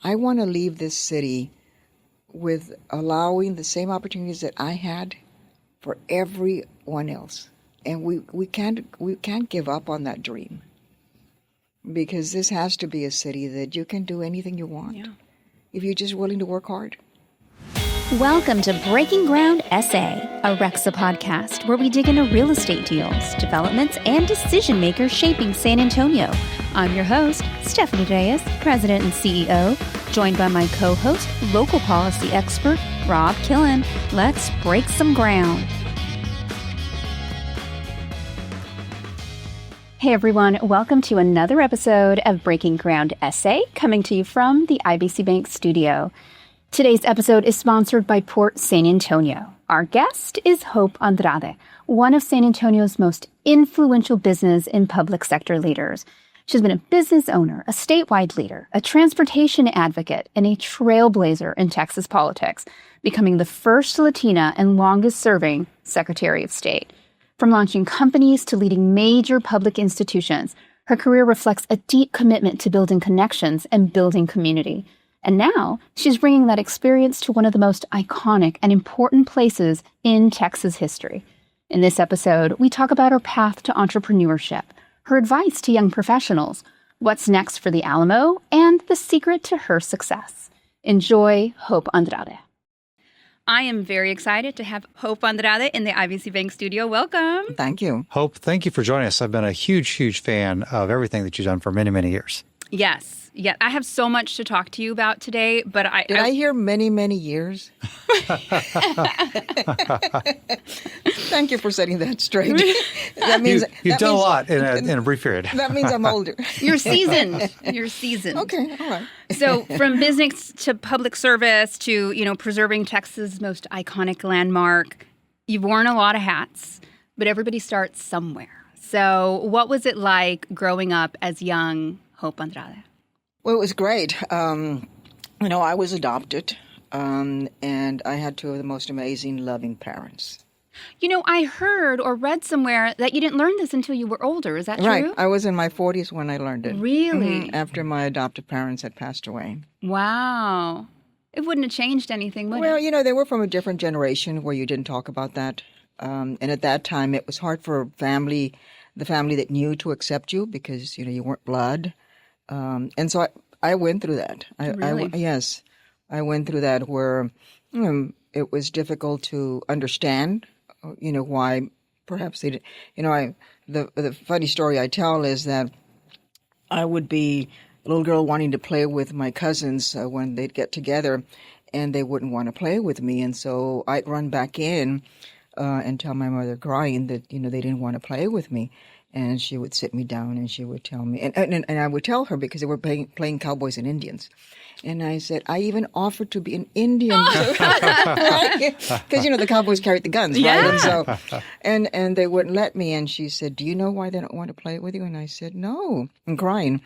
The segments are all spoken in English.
I want to leave this city with allowing the same opportunities that I had for everyone else. And we can't give up on that dream, because this has to be a city that you can do anything you want if you're just willing to work hard. Welcome to Breaking Ground SA, a RECSA podcast where we dig into real estate deals, developments, and decision makers shaping San Antonio. I'm your host, Stephanie Reyes, President and CEO, joined by my co-host, local policy expert, Rob Killen. Let's break some ground. Hey everyone, welcome to another episode of Breaking Ground SA, coming to you from the IBC Bank studio. Today's episode is sponsored by Port San Antonio. Our guest is Hope Andrade, one of San Antonio's most influential business and public sector leaders. She's been a business owner, a statewide leader, a transportation advocate, and a trailblazer in Texas politics, becoming the first Latina and longest-serving Secretary of State. From launching companies to leading major public institutions, her career reflects a deep commitment to building connections and building community. And now, she's bringing that experience to one of the most iconic and important places in Texas history. In this episode, we talk about her path to entrepreneurship, her advice to young professionals, what's next for the Alamo, and the secret to her success. Enjoy Hope Andrade. I am very excited to have Hope Andrade in the IBC Bank studio. Welcome. Thank you. Hope, thank you for joining us. I've been a huge fan of everything that you've done for many, many years. Yes. Yeah, I have so much to talk to you about today, but Did I hear many years? Thank you for setting that straight. That means you've done a lot in a brief period. That means I'm older. You're seasoned. You're seasoned. Okay, all right. So from business to public service to, preserving Texas' most iconic landmark, you've worn a lot of hats, but everybody starts somewhere. So what was it like growing up as young Hope Andrade? Well, it was great. I was adopted, and I had two of the most amazing, loving parents. I heard or read somewhere that you didn't learn this until you were older. Is that true? Right. I was in my 40s when I learned it. Really? After my adoptive parents had passed away. Wow. It wouldn't have changed anything, would it? Well, they were from a different generation where you didn't talk about that. And at that time, it was hard for the family that knew to accept you because, you weren't blood. And so I went through that. Really? Yes, I went through that where it was difficult to understand, why perhaps they did. The funny story I tell is that I would be a little girl wanting to play with my cousins when they'd get together, and they wouldn't want to play with me. And so I'd run back in and tell my mother crying that, they didn't want to play with me. And she would sit me down and she would tell me, and I would tell her because they were playing cowboys and Indians. And I said, I even offered to be an Indian. Because, the cowboys carried the guns, right? Yeah. And they wouldn't let me. And she said, do you know why they don't want to play with you? And I said, no. I'm crying.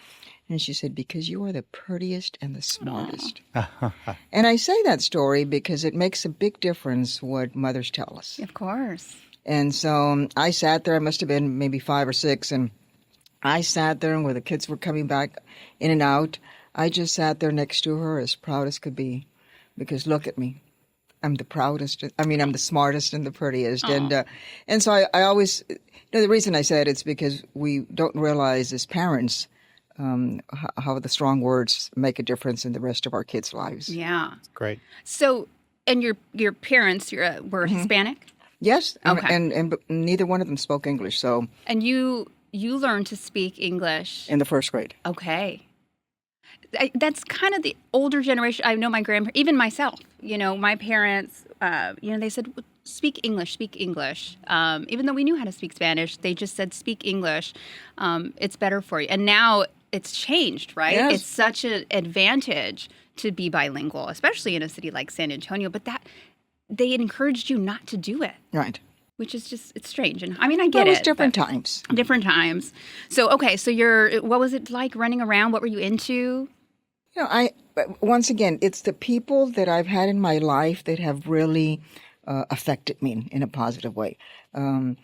And she said, because you are the prettiest and the smartest. And I say that story because it makes a big difference what mothers tell us. Of course. And so I sat there, I must have been maybe 5 or 6, and I sat there, and where the kids were coming back in and out, I just sat there next to her as proud as could be, because look at me. I'm the proudest, I'm the smartest and the prettiest. And so I always, the reason I said it's because we don't realize as parents how the strong words make a difference in the rest of our kids' lives. Yeah. Great. So, and your parents were Hispanic? Yes, okay. and neither one of them spoke English. So, and you learned to speak English in the first grade. Okay, that's kind of the older generation. I know my grandparents, even myself. My parents. They said speak English. Even though we knew how to speak Spanish, they just said speak English. It's better for you. And now it's changed, right? Yes. It's such an advantage to be bilingual, especially in a city like San Antonio. But they had encouraged you not to do it. Right. Which is just, it's strange. And I mean, I get it. It was it. different times. Different times. So, okay. So what was it like running around? What were you into? Once again, it's the people that I've had in my life that have really affected me in a positive way. In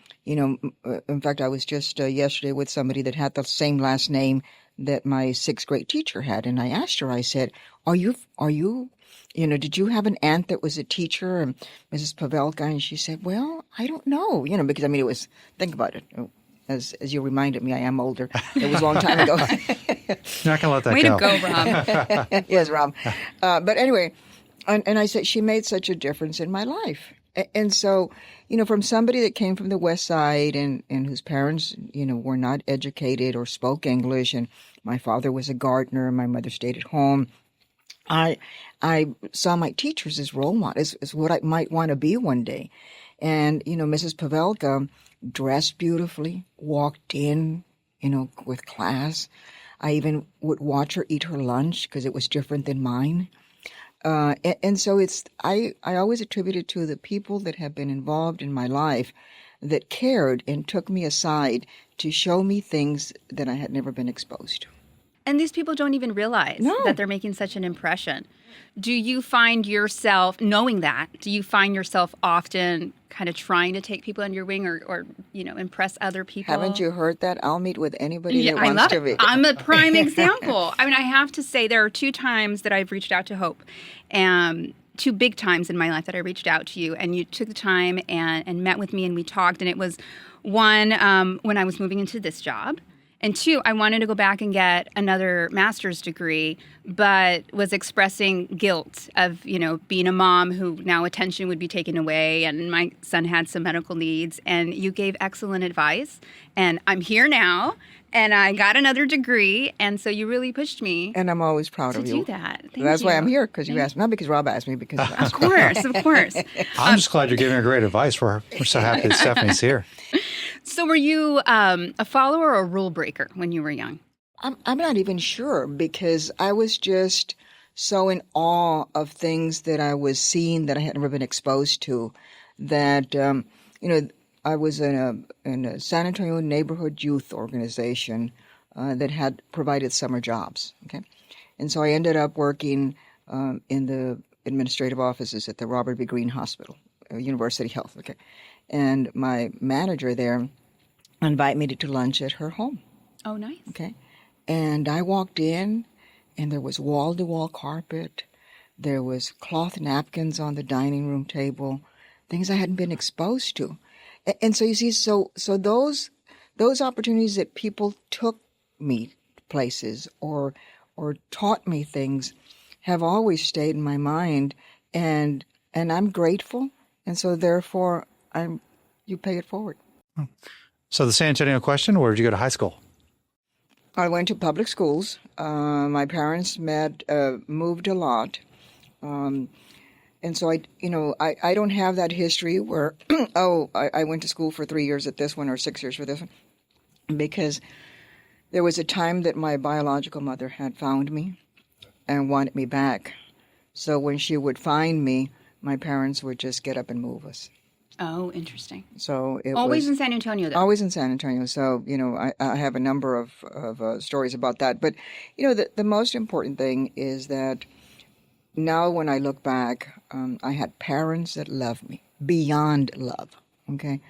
fact, I was just yesterday with somebody that had the same last name that my sixth grade teacher had. And I asked her, I said, are you, did you have an aunt that was a teacher, and Mrs. Pavelka? And she said, well, I don't know, because it was, think about it. As you reminded me, I am older. It was a long time ago. You're not going to let that Way go. to go, Rob. Yes, Rob. But anyway, and I said, she made such a difference in my life. And so, from somebody that came from the West Side and whose parents, were not educated or spoke English, and my father was a gardener, my mother stayed at home, I saw my teachers as role models, as what I might want to be one day. And, Mrs. Pavelka dressed beautifully, walked in, with class. I even would watch her eat her lunch because it was different than mine. And so I always attribute it to the people that have been involved in my life that cared and took me aside to show me things that I had never been exposed to. And these people don't even realize that they're making such an impression. Do you find yourself, knowing that, do you find yourself often kind of trying to take people under your wing or impress other people? Haven't you heard that? I'll meet with anybody that wants to be. I'm a prime example. I mean, I have to say there are 2 times that I've reached out to Hope, and 2 big times in my life that I reached out to you, and you took the time and met with me, and we talked. And it was one when I was moving into this job. And 2, I wanted to go back and get another master's degree, but was expressing guilt of, being a mom who now attention would be taken away, and my son had some medical needs. And you gave excellent advice. And I'm here now, and I got another degree. And so you really pushed me. And I'm always proud of you. To do that. Thank That's you. why I'm here, because you asked me. Not because Rob asked me, because you asked me. Of course. I'm just glad you're giving her great advice. We're so happy that Stephanie's here. So were you a follower or a rule breaker when you were young? I'm not even sure, because I was just so in awe of things that I was seeing that I had never been exposed to, that, I was in a San Antonio neighborhood youth organization that had provided summer jobs, okay? And so I ended up working in the administrative offices at the Robert B. Greene Hospital, University Health, okay? And my manager there invited me to lunch at her home. Oh, nice. Okay. And I walked in, and there was wall-to-wall carpet. There was cloth napkins on the dining room table, things I hadn't been exposed to. And so you see, so those opportunities that people took me places or taught me things have always stayed in my mind, and I'm grateful, and so therefore you pay it forward. So the San Antonio question, where did you go to high school? I went to public schools. My parents moved a lot. And so I don't have that history where, I went to school for 3 years at this one or 6 years for this one, because there was a time that my biological mother had found me and wanted me back. So when she would find me, my parents would just get up and move us. Oh, interesting. So it always was in San Antonio, though. Always in San Antonio. So, I have a number of stories about that. But, the most important thing is that now when I look back, I had parents that loved me beyond love, okay?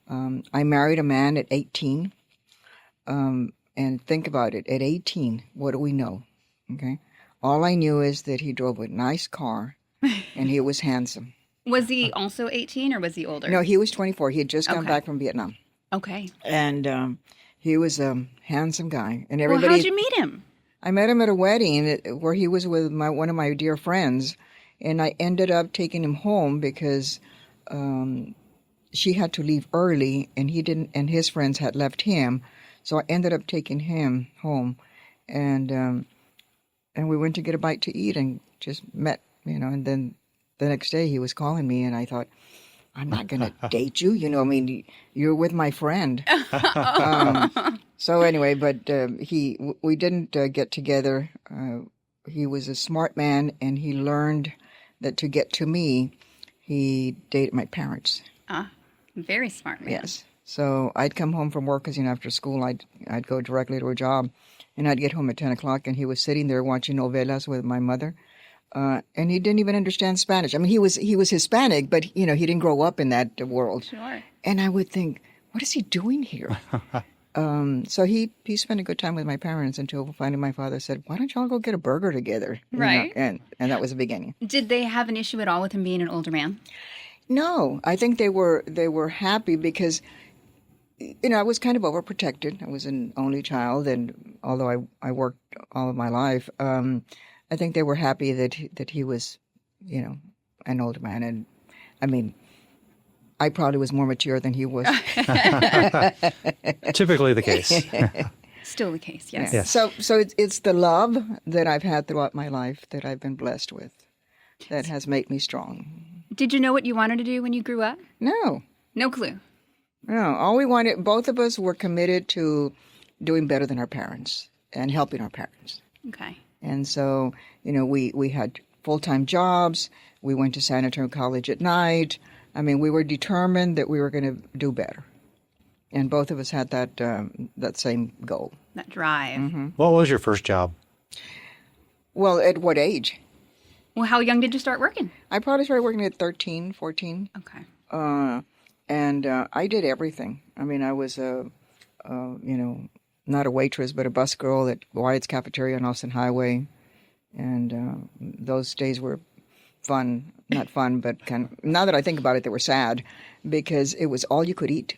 I married a man at 18. And think about it. At 18, what do we know, okay? All I knew is that he drove a nice car and he was handsome. Was he also 18 or was he older? No, he was 24. He had just come back from Vietnam. Okay. And he was a handsome guy. And everybody. Well, how'd you meet him? I met him at a wedding where he was with one of my dear friends. And I ended up taking him home because she had to leave early and he didn't, and his friends had left him. So I ended up taking him home. And we went to get a bite to eat and just met, and then the next day he was calling me, and I thought, I'm not going to date you. You're with my friend. So anyway, but we didn't get together. He was a smart man, and he learned that to get to me, he dated my parents. Very smart man. Yes. So I'd come home from work because, after school, I'd go directly to a job, and I'd get home at 10 o'clock, and he was sitting there watching novelas with my mother. And he didn't even understand Spanish. I mean, he was Hispanic, but, he didn't grow up in that world. Sure. And I would think, what is he doing here? So he spent a good time with my parents until finally my father said, "Why don't y'all go get a burger together?" You know, Right. and that was the beginning. Did they have an issue at all with him being an older man? No, I think they were happy because, I was kind of overprotected. I was an only child, and although I worked all of my life, I think they were happy that he was, an older man. And I mean, I probably was more mature than he was. Typically the case. Still the case, yes. Yes. So it's the love that I've had throughout my life that I've been blessed with that has made me strong. Did you know what you wanted to do when you grew up? No. No clue. No, all we wanted, both of us were committed to doing better than our parents and helping our parents. Okay. And so, we had full-time jobs. We went to San Antonio College at night. I mean, we were determined that we were going to do better. And both of us had that same goal. That drive. Mm-hmm. What was your first job? Well, at what age? Well, how young did you start working? I probably started working at 13, 14. Okay. And I did everything. I mean, I was not a waitress, but a bus girl at Wyatt's Cafeteria on Austin Highway. And those days were fun. Not fun, but now that I think about it, they were sad because it was all you could eat.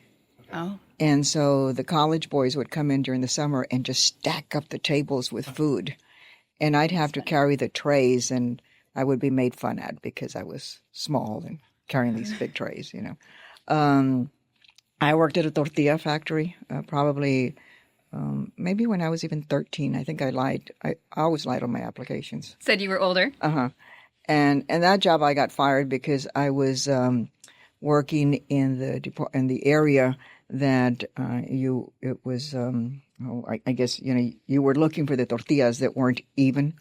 Oh. And so the college boys would come in during the summer and just stack up the tables with food. And I'd have to carry the trays, and I would be made fun at because I was small and carrying these big trays, I worked at a tortilla factory, probably maybe when I was even 13. I think I lied. I always lied on my applications. Said you were older? Uh-huh. And that job I got fired because I was working in the area that I guess you were looking for the tortillas that weren't even,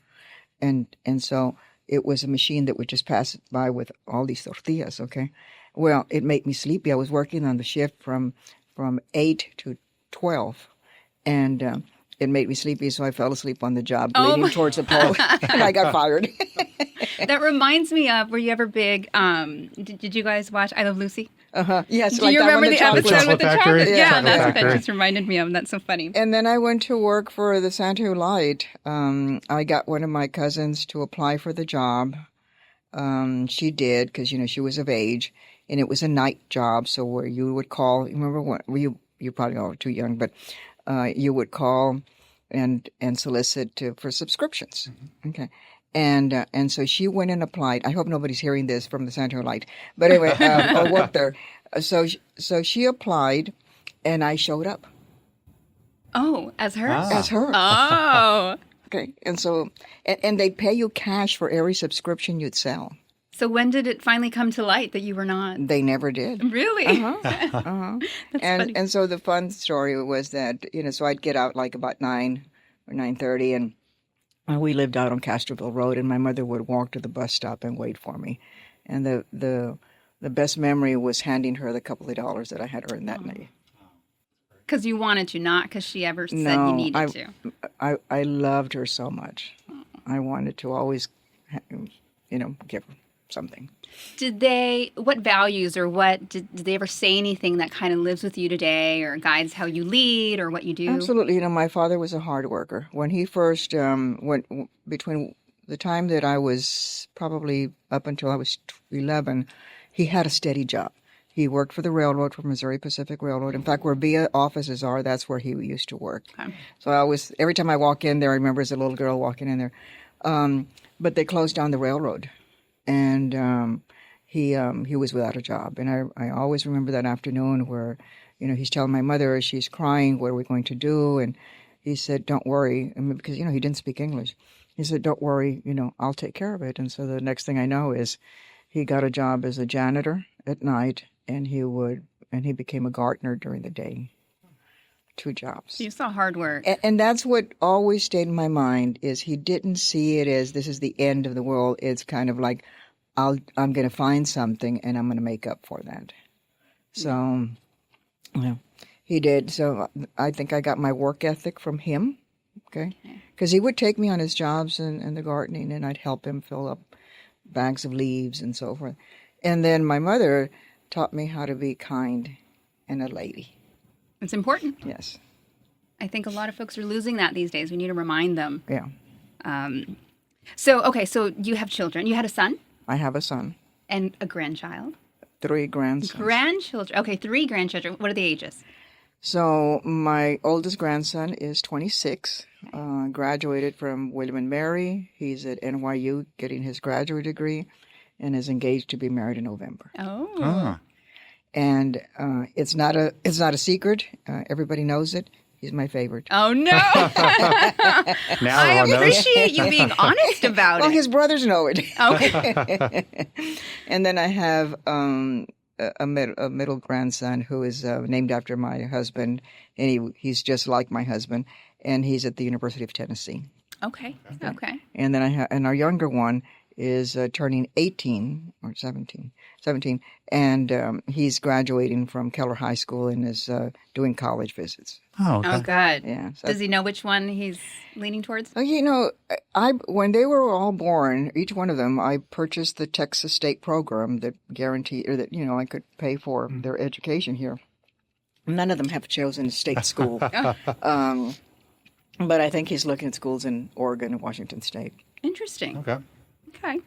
and so it was a machine that would just pass by with all these tortillas. Okay, well, it made me sleepy. I was working on the shift from 8 to 12, and it made me sleepy, so I fell asleep on the job, leaning towards the pole, and I got fired. That reminds me of, were you ever big, did you guys watch I Love Lucy? Uh-huh. Yes. Do like you that remember one, the chocolate episode with the Factory? chocolate? Yeah, Yeah, that's what Factory. that just reminded me of. That's so funny. And then I went to work for the San Antonio Light. I got one of my cousins to apply for the job. She did because she was of age, and it was a night job. So where you would call, remember what? Well, you probably are too young, but you would call and solicit for subscriptions. Mm-hmm. Okay. And so she went and applied. I hope nobody's hearing this from the San Antonio Light, but anyway, I worked there. So she applied, and I showed up. Oh, as her? As her. Oh. Okay. And so, and they pay you cash for every subscription you'd sell. So when did it finally come to light that you were not? They never did. Really? Uh-huh. Uh-huh. That's funny. And so the fun story was that, so I'd get out like about 9 or 9:30, and we lived out on Castroville Road, and my mother would walk to the bus stop and wait for me. And the best memory was handing her the couple of dollars that I had earned that night. Because you wanted to, not because she ever said No, you needed to. I loved her so much. I wanted to always, give her something. What values or did they ever say anything that kind of lives with you today or guides how you lead or what you do? Absolutely. My father was a hard worker. When he first, between the time that I was probably up until I was 11, he had a steady job. He worked for the railroad, for Missouri Pacific Railroad. In fact, where BIA offices are, that's where he used to work. Okay. So every time I walk in there, I remember as a little girl walking in there. But they closed down the railroad, and he was without a job. And I always remember that afternoon where, he's telling my mother, she's crying, what are we going to do? And he said, don't worry, because, he didn't speak English. He said, don't worry, I'll take care of it. And so the next thing I know is he got a job as a janitor at night, and he became a gardener during the day. 2 jobs. You saw hard work. And that's what always stayed in my mind is he didn't see it as this is the end of the world. It's kind of like, I'm going to find something and I'm going to make up for that. So, he did. So I think I got my work ethic from him. Okay. Because he would take me on his jobs and the gardening, and I'd help him fill up bags of leaves and so forth. And then my mother taught me how to be kind and a lady. It's important. Yes. I think a lot of folks are losing that these days. We need to remind them. Yeah. So you have children. You had a son I have a son, and a grandchild. 3 grandsons. Grandchildren. Okay, 3 grandchildren. What are the ages? So my oldest grandson is 26, graduated from William and Mary. He's at NYU getting his graduate degree and is engaged to be married in November. Oh. Ah. And it's not a secret. Everybody knows it. He's my favorite. Oh, no. Now I everyone knows. appreciate you being honest about Well, it. his brothers know it. Okay. And then I have a middle grandson who is named after my husband, and he's just like my husband, and he's at the University of Tennessee. Okay. And then and our younger one is turning 18 or 17, and he's graduating from Keller High School and is doing college visits. Oh, okay. Oh, good. Yeah. So, Does he know which one he's leaning towards? when they were all born, each one of them, I purchased the Texas state program that guaranteed, or that I could pay for their education here. None of them have chosen a state school, but I think he's looking at schools in Oregon and Washington State. Interesting. Okay. Okay.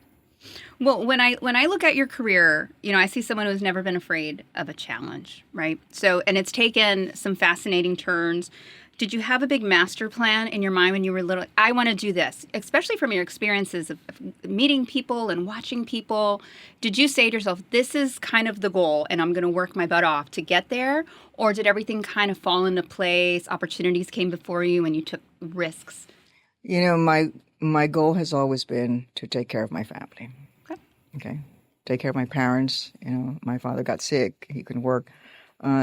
Well, when I look at your career, I see someone who's never been afraid of a challenge, right? So, and it's taken some fascinating turns. Did you have a big master plan in your mind when you were little? I want to do this, especially from your experiences of meeting people and watching people. Did you say to yourself, this is kind of the goal and I'm going to work my butt off to get there? Or did everything kind of fall into place? Opportunities came before you and you took risks? My goal has always been to take care of my family. Okay. Take care of my parents. My father got sick. He couldn't work.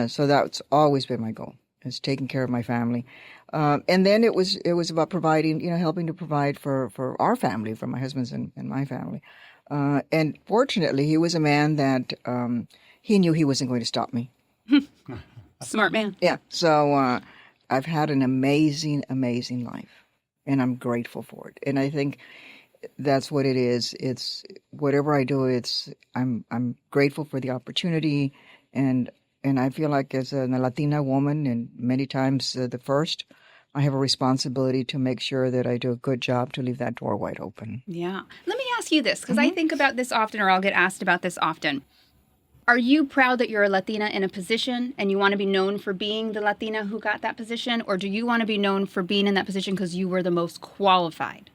So that's always been my goal, is taking care of my family. And then it was about providing, helping to provide for our family, for my husband's and my family. And fortunately, he was a man that he knew he wasn't going to stop me. Smart man. Yeah. So I've had an amazing, amazing life. And I'm grateful for it. And I think that's what it is. It's whatever I do. I'm grateful for the opportunity, and I feel like as a Latina woman, and many times the first, I have a responsibility to make sure that I do a good job to leave that door wide open. Yeah. Let me ask you this, because I think about this often, or I'll get asked about this often. Are you proud that you're a Latina in a position and you want to be known for being the Latina who got that position? Or do you want to be known for being in that position because you were the most qualified?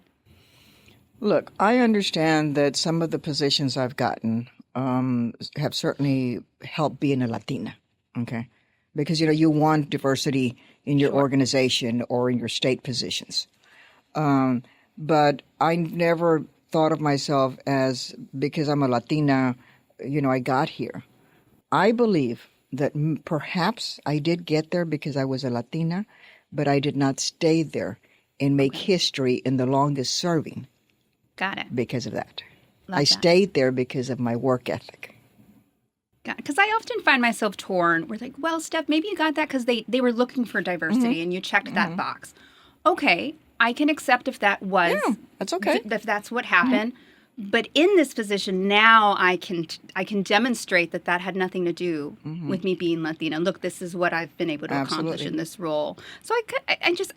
Look, I understand that some of the positions I've gotten have certainly helped being a Latina, okay? Because, you want diversity in your organization or in your state positions. But I never thought of myself as, because I'm a Latina, I got here. I believe that perhaps I did get there because I was a Latina, but I did not stay there and make history in the longest serving. Got it. Because of that. I stayed there because of my work ethic. Because I often find myself torn. We're like, well, Steph, maybe you got that because they were looking for diversity and you checked that box. Okay, I can accept if that was. Yeah, that's okay. If that's what happened. But in this position now, I can demonstrate that had nothing to do with me being Latina. Look, this is what I've been able to accomplish in this role. So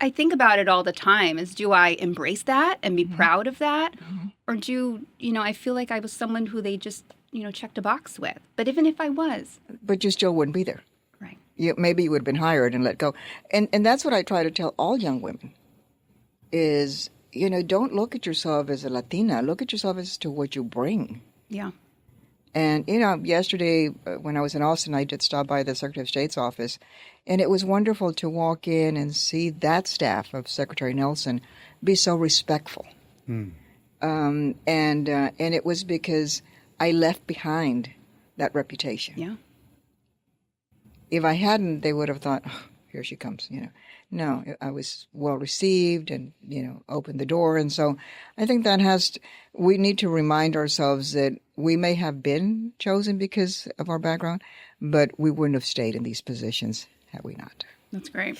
I think about it all the time: is do I embrace that and be proud of that, or do I feel like I was someone who they just checked a box with? But even if I was, but you still wouldn't be there, right? Maybe you would have been hired and let go. And that's what I try to tell all young women: is don't look at yourself as a Latina. Look at yourself as to what you bring. Yeah. And, yesterday when I was in Austin, I did stop by the Secretary of State's office, and it was wonderful to walk in and see that staff of Secretary Nelson be so respectful. And it was because I left behind that reputation. Yeah. If I hadn't, they would have thought, oh, here she comes, No, I was well received and, opened the door. And so I think we need to remind ourselves that we may have been chosen because of our background, but we wouldn't have stayed in these positions had we not. That's great.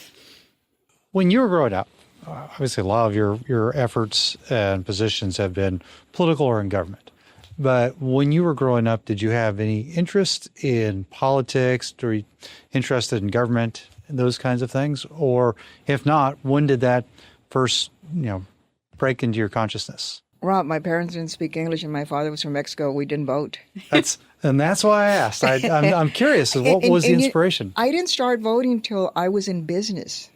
When you were growing up, obviously a lot of your efforts and positions have been political or in government. But when you were growing up, did you have any interest in politics? Were you interested in government those kinds of things? Or if not, when did that first, break into your consciousness? Well, my parents didn't speak English, and my father was from Mexico. We didn't vote. That's why I asked. I'm curious. What was the inspiration? I didn't start voting until I was in business.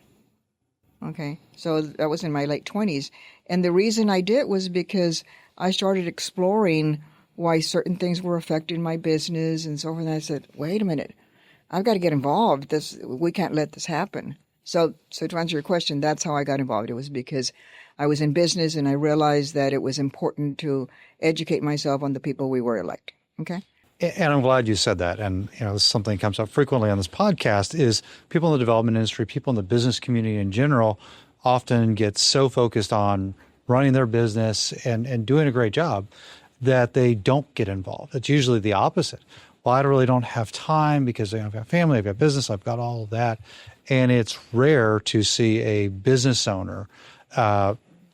Okay, so that was in my late 20s. And the reason I did was because I started exploring why certain things were affecting my business and so forth. And I said, wait a minute, I've got to get involved. We can't let this happen. So to answer your question, that's how I got involved. It was because I was in business and I realized that it was important to educate myself on the people we were electing. Okay. And I'm glad you said that. And, this is something that comes up frequently on this podcast is people in the development industry, people in the business community in general often get so focused on running their business and doing a great job that they don't get involved. It's usually the opposite. Well, I really don't have time because I've got family, I've got business, I've got all of that. And it's rare to see a business owner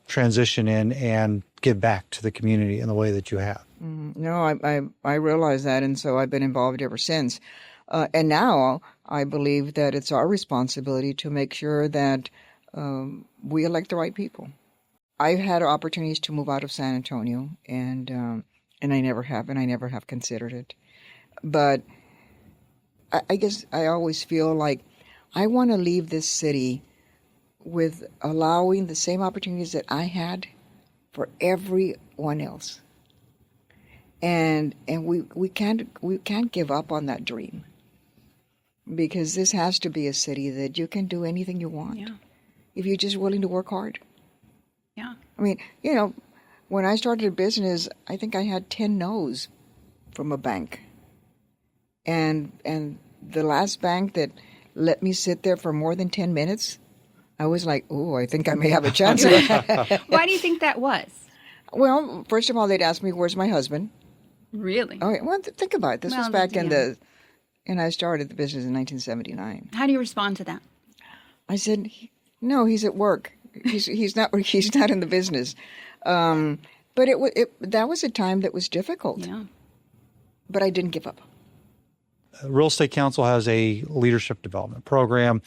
transition in and give back to the community in the way that you have. No, I realize that, and so I've been involved ever since. And now I believe that it's our responsibility to make sure that we elect the right people. I've had opportunities to move out of San Antonio, and I never have, and I never have considered it. But I guess I always feel like I want to leave this city with allowing the same opportunities that I had for everyone else. And we can't give up on that dream, because this has to be a city that you can do anything you want if you're just willing to work hard. Yeah. I mean, when I started a business, I think I had 10 no's from a bank. And the last bank that let me sit there for more than 10 minutes, I was like, oh, I think I may have a chance. Why do you think that was? Well, first of all, they'd ask me, where's my husband? Really? Okay, well, think about it. This was back and I started the business in 1979. How do you respond to that? I said, no, he's at work. He's not in the business. But that was a time that was difficult. Yeah. But I didn't give up. Real Estate Council has a leadership development program.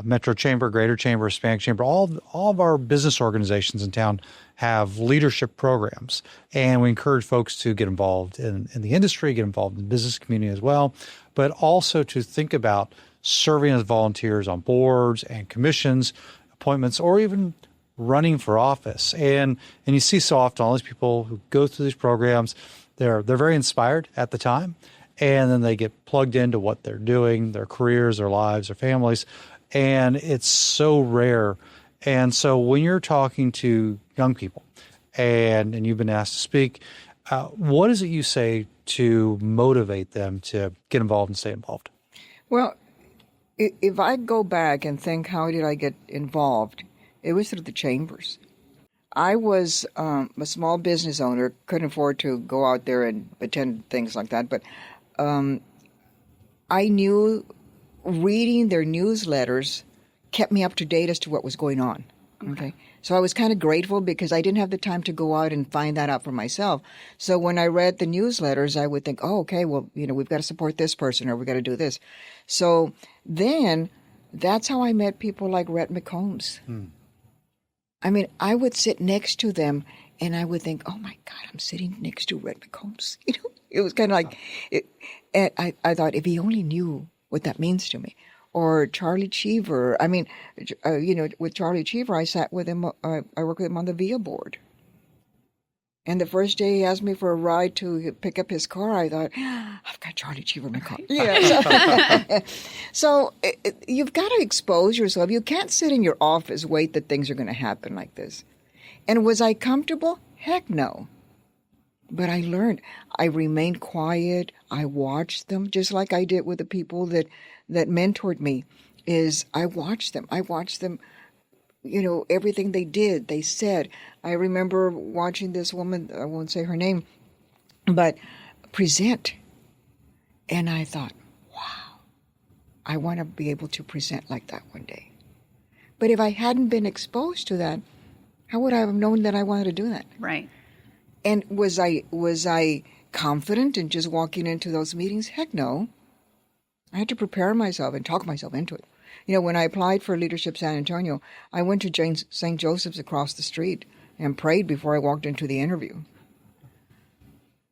Metro Chamber, Greater Chamber, Hispanic Chamber, all of our business organizations in town have leadership programs. And we encourage folks to get involved in the industry, get involved in the business community as well, but also to think about serving as volunteers on boards and commissions, appointments, or even running for office. And you see so often all these people who go through these programs, they're very inspired at the time, and then they get plugged into what they're doing, their careers, their lives, their families, and it's so rare. And so when you're talking to young people and you've been asked to speak, what is it you say to motivate them to get involved and stay involved? Well, if I go back and think, how did I get involved? It was through the chambers. I was a small business owner, couldn't afford to go out there and attend things like that, but I knew reading their newsletters kept me up to date as to what was going on. Okay. So I was kind of grateful because I didn't have the time to go out and find that out for myself. So when I read the newsletters, I would think, oh, okay, well, we've got to support this person or we've got to do this. So then that's how I met people like Rhett McCombs. I mean, I would sit next to them and I would think, oh my God, I'm sitting next to Rhett McCombs. It was kind of like, and I thought, if he only knew what that means to me. Or Charlie Cheever. I mean, with Charlie Cheever, I sat with him, I worked with him on the VIA board. And the first day he asked me for a ride to pick up his car, I thought, I've got Charlie Cheever in my car. Yeah. So you've got to expose yourself. You can't sit in your office, wait that things are going to happen like this. And was I comfortable? Heck no. But I learned. I remained quiet. I watched them, just like I did with the people that mentored me. Is I watched them. Everything they did, they said. I remember watching this woman, I won't say her name, but present. And I thought, wow, I want to be able to present like that one day. But if I hadn't been exposed to that, how would I have known that I wanted to do that? Right. And was I confident in just walking into those meetings? Heck no. I had to prepare myself and talk myself into it. When I applied for Leadership San Antonio, I went to St. Joseph's across the street and prayed before I walked into the interview.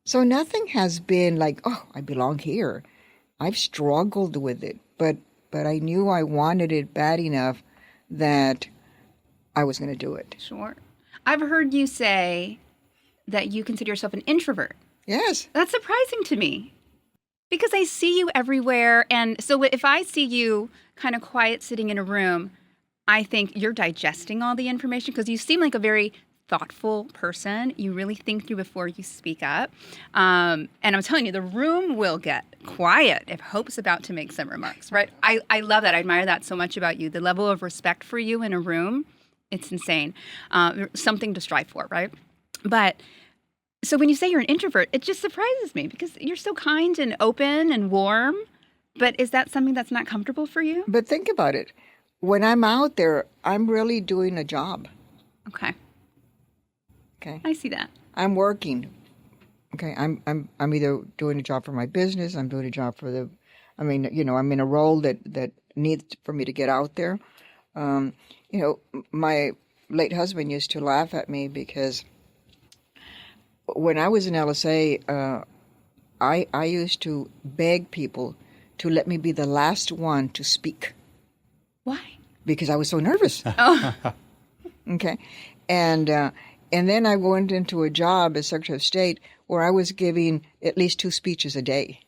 So nothing has been like, oh, I belong here. I've struggled with it, but I knew I wanted it bad enough that I was going to do it. Sure. I've heard you say that you consider yourself an introvert. Yes. That's surprising to me because I see you everywhere. And so if I see you kind of quiet sitting in a room, I think you're digesting all the information because you seem like a very thoughtful person. You really think through before you speak up. And I'm telling you, the room will get quiet if Hope's about to make some remarks, right? I love that. I admire that so much about you. The level of respect for you in a room, it's insane. Something to strive for, right? But so when you say you're an introvert, it just surprises me because you're so kind and open and warm. But is that something that's not comfortable for you? But think about it. When I'm out there, I'm really doing a job. Okay. Okay. I see that. I'm working. Okay. I'm either doing a job for my business. I'm doing a job for I'm in a role that needs for me to get out there. My late husband used to laugh at me because when I was in LSA, I used to beg people to let me be the last one to speak. Why? Because I was so nervous. Oh. Okay. And then I went into a job as Secretary of State where I was giving at least 2 speeches a day.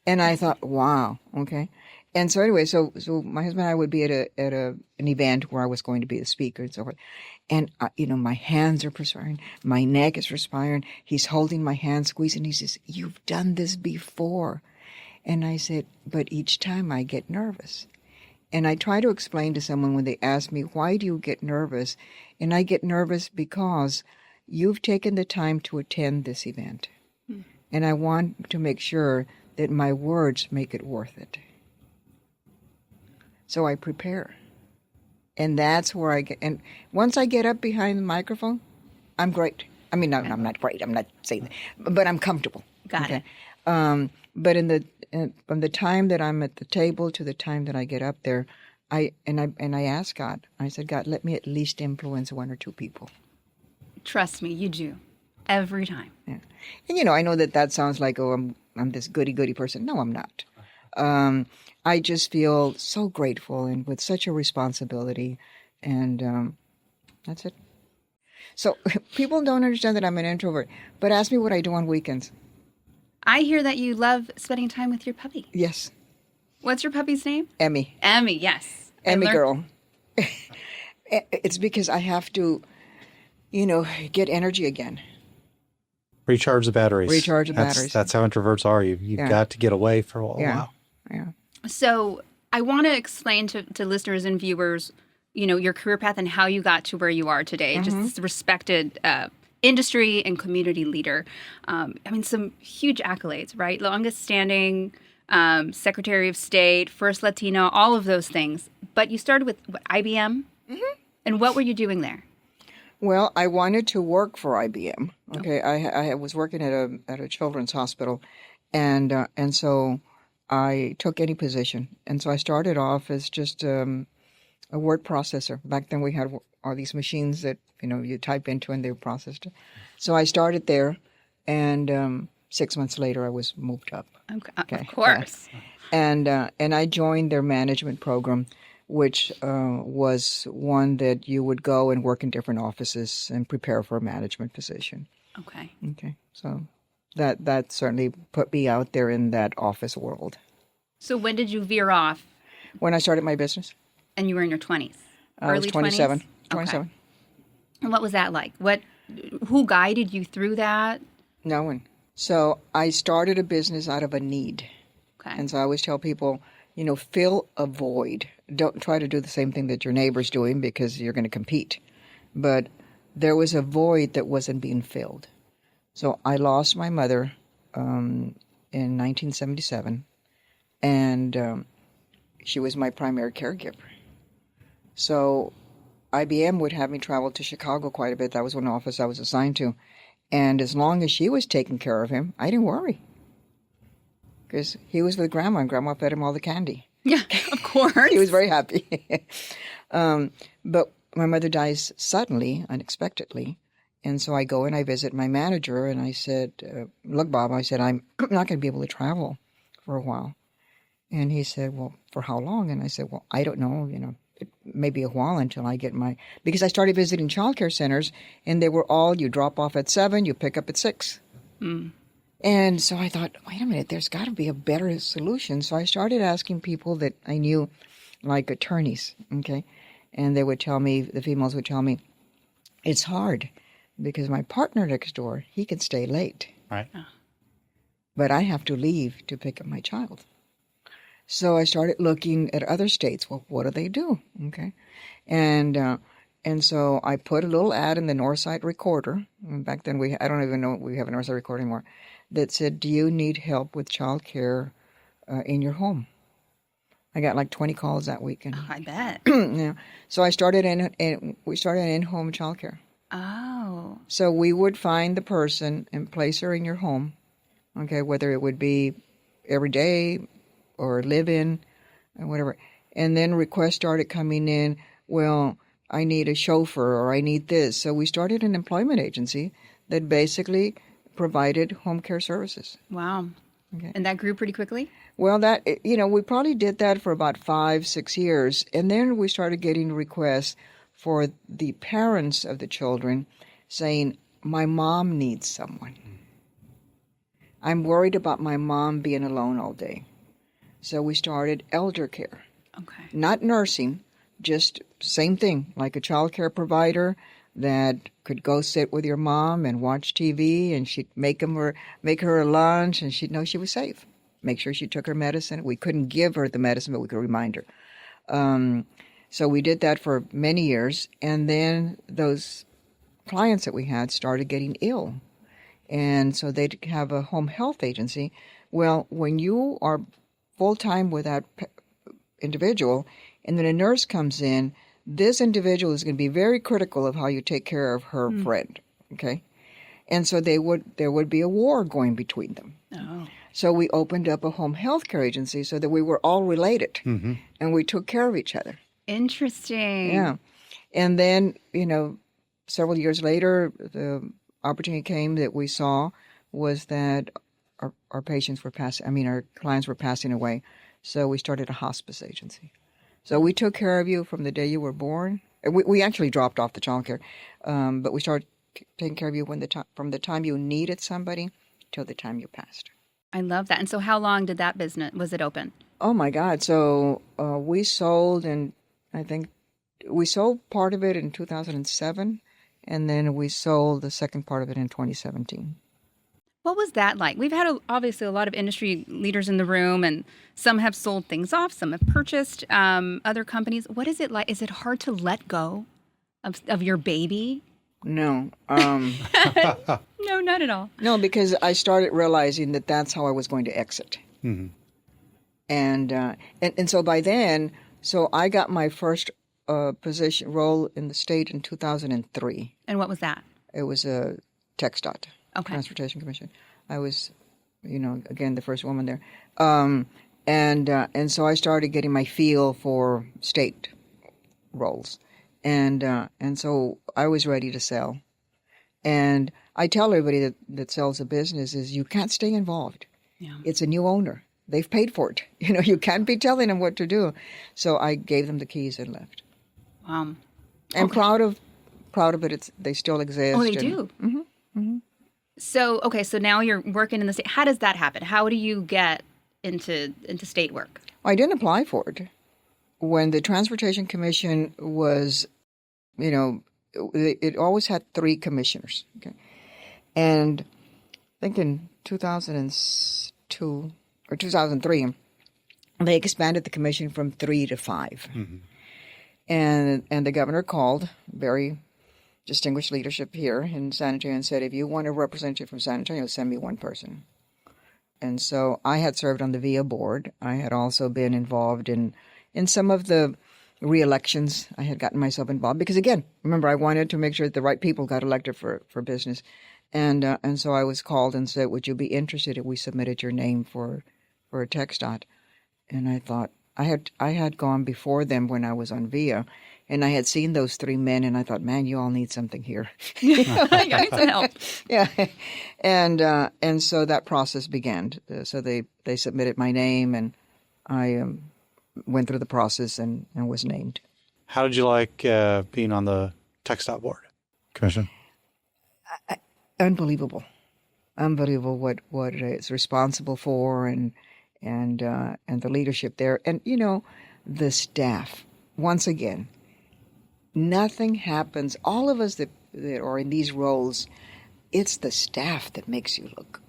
And I thought, wow, okay. And so anyway, so my husband and I would be at an event where I was going to be the speaker and so forth. And, my hands are perspiring. My neck is perspiring. He's holding my hand, squeezing. He says, you've done this before. And I said, but each time I get nervous. And I try to explain to someone when they ask me, why do you get nervous? And I get nervous because you've taken the time to attend this event. And I want to make sure that my words make it worth it. So I prepare. And that's where I get, and once I get up behind the microphone, I'm great. I mean, no, I'm not great. I'm not saying that, but I'm comfortable. Got it. But from the time that I'm at the table to the time that I get up there, I ask God. I said, God, let me at least influence 1 or 2 people. Trust me, you do. Every time. Yeah. And I know that sounds like, oh, I'm this goody person. No, I'm not. I just feel so grateful and with such a responsibility, and that's it. So people don't understand that I'm an introvert, but ask me what I do on weekends. I hear that you love spending time with your puppy. Yes. What's your puppy's name? Emmy. Emmy, yes. Emmy girl. It's because I have to, get energy again. Recharge the batteries. That's how introverts are. You've got to get away for a while. Yeah. So I want to explain to listeners and viewers, your career path and how you got to where you are today. Just this respected industry and community leader. Some huge accolades, right? Longest standing Secretary of State, first Latina, all of those things. But you started with IBM? Mm-hmm. And what were you doing there? Well, I wanted to work for IBM. Okay, I was working at a children's hospital, and so I took any position. And so I started off as just a word processor. Back then we had all these machines that, you type into and they were processed. So I started there, and 6 months later I was moved up. Okay. Of course. And I joined their management program, which was one that you would go and work in different offices and prepare for a management position. Okay. So that certainly put me out there in that office world. So when did you veer off? When I started my business. And you were in your 20s? I was 27. 20s? 27. Okay. And what was that like? Who guided you through that? No one. So I started a business out of a need. Okay. And so I always tell people, fill a void. Don't try to do the same thing that your neighbor's doing because you're going to compete. But there was a void that wasn't being filled. So I lost my mother in 1977, and she was my primary caregiver. So IBM would have me travel to Chicago quite a bit. That was one office I was assigned to. And as long as she was taking care of him, I didn't worry. Because he was with Grandma, and Grandma fed him all the candy. Yeah, of course. He was very happy. But my mother dies suddenly, unexpectedly. And so I go and I visit my manager, and I said, look, Bob, I said, I'm not going to be able to travel for a while. And he said, well, for how long? And I said, well, I don't know, it may be a while until I get because I started visiting childcare centers, and they were all, you drop off at 7, you pick up at 6. Mm. And so I thought, wait a minute, there's got to be a better solution. So I started asking people that I knew, like attorneys, okay? And they would tell me, the females would tell me, it's hard because my partner next door, he can stay late. Right. But I have to leave to pick up my child. So I started looking at other states. Well, what do they do? Okay. And so I put a little ad in the Northside Recorder. And back then, I don't even know if we have a Northside Recorder anymore, that said, do you need help with child care in your home? I got like 20 calls that weekend. Oh, I bet. Yeah. So we started in-home child care. Oh. So we would find the person and place her in your home, okay, whether it would be every day or live in or whatever. And then requests started coming in, well, I need a chauffeur or I need this. So we started an employment agency that basically provided home care services. Wow. Okay. And that grew pretty quickly? Well, we probably did that for about 5-6 years. And then we started getting requests for the parents of the children saying, my mom needs someone. I'm worried about my mom being alone all day. So we started elder care. Okay. Not nursing, just same thing, like a child care provider that could go sit with your mom and watch TV, and she'd make her a lunch, and she'd know she was safe. Make sure she took her medicine. We couldn't give her the medicine, but we could remind her. So we did that for many years, and then those clients that we had started getting ill. And so they'd have a home health agency. Well, when you are full-time with that individual, and then a nurse comes in, this individual is going to be very critical of how you take care of her friend, okay? And so there would be a war going between them. Oh. So we opened up a home health care agency so that we were all related, and we took care of each other. Interesting. Yeah. And then, several years later, the opportunity came that we saw was that our patients were our clients were passing away. So we started a hospice agency. So we took care of you from the day you were born. We actually dropped off the child care, but we started taking care of you from the time you needed somebody till the time you passed. I love that. And so how long did that business, was it open? Oh, my God. So we sold, and I think we sold part of it in 2007, and then we sold the second part of it in 2017. What was that like? We've had obviously a lot of industry leaders in the room, and some have sold things off, some have purchased other companies. What is it like? Is it hard to let go of your baby? No. No, not at all. No, because I started realizing that that's how I was going to exit. Mm-hmm. And so by then, I got my first role in the state in 2003. And what was that? It was a TxDOT, okay. Transportation Commission. I was, again, the first woman there. And so I started getting my feel for state roles. And so I was ready to sell. And I tell everybody that sells a business is you can't stay involved. Yeah. It's a new owner. They've paid for it. You can't be telling them what to do. So I gave them the keys and left. Wow. I'm proud of it. They still exist. Oh, they do? Mm-hmm, mm-hmm. So now you're working in the state. How does that happen? How do you get into state work? Well, I didn't apply for it. When the Transportation Commission was, it always had 3 commissioners. Okay? And I think in 2002 or 2003, they expanded the commission from 3 to 5. Mm-hmm. And the governor called, very distinguished leadership here in San Antonio, and said, if you want a representative from San Antonio, send me one person. And so I had served on the VIA board. I had also been involved in some of the re-elections. I had gotten myself involved because, again, remember, I wanted to make sure that the right people got elected for business. And so I was called and said, would you be interested if we submitted your name for a TxDOT? And I thought, I had gone before them when I was on VIA, and I had seen those three men, and I thought, man, you all need something here. I need some help. Yeah, and so that process began. So they submitted my name, and I went through the process and was named. How did you like being on the TxDOT board commission? Unbelievable what it's responsible for, and the leadership there, and the staff. Once again, nothing happens. All of us that are in these roles, it's the staff that makes you look good.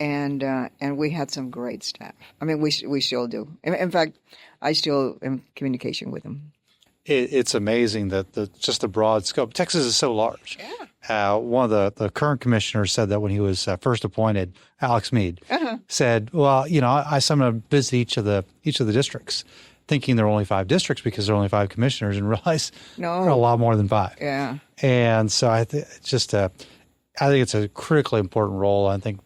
And we had some great staff. I mean, we still do. In fact, I still am in communication with them. It's amazing that just the broad scope. Texas is so large. Yeah. One of the current commissioners said that when he was first appointed, Alex Mead said, "Well, I'm going to visit each of the districts, thinking there are only 5 districts because there are only 5 commissioners, and realize there are a lot more than 5." Yeah. And so I think it's a critically important role. I think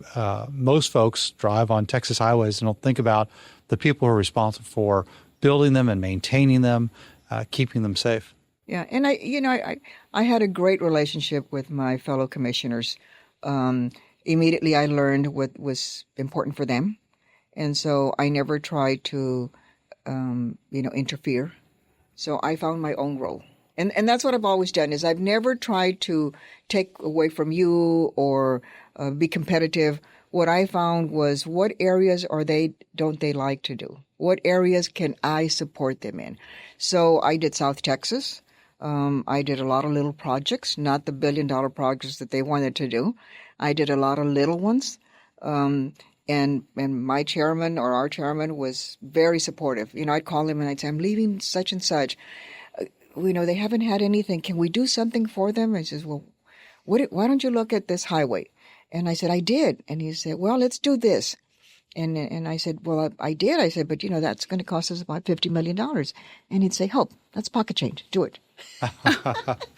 most folks drive on Texas highways and don't think about the people who are responsible for building them and maintaining them, keeping them safe. Yeah, and I had a great relationship with my fellow commissioners. Immediately, I learned what was important for them, and so I never tried to, interfere. So I found my own role, and that's what I've always done. Is I've never tried to take away from you or be competitive. What I found was, what areas don't they like to do? What areas can I support them in? So I did South Texas. I did a lot of little projects, not the billion-dollar projects that they wanted to do. I did a lot of little ones. And my chairman or our chairman was very supportive. I'd call him and I'd say, I'm leaving such and such. They haven't had anything. Can we do something for them? And he says, well, why don't you look at this highway? And I said, I did. And he said, well, let's do this. And I said, well, I did. I said, but that's going to cost us about $50 million. And he'd say, Hope, that's pocket change. Do it.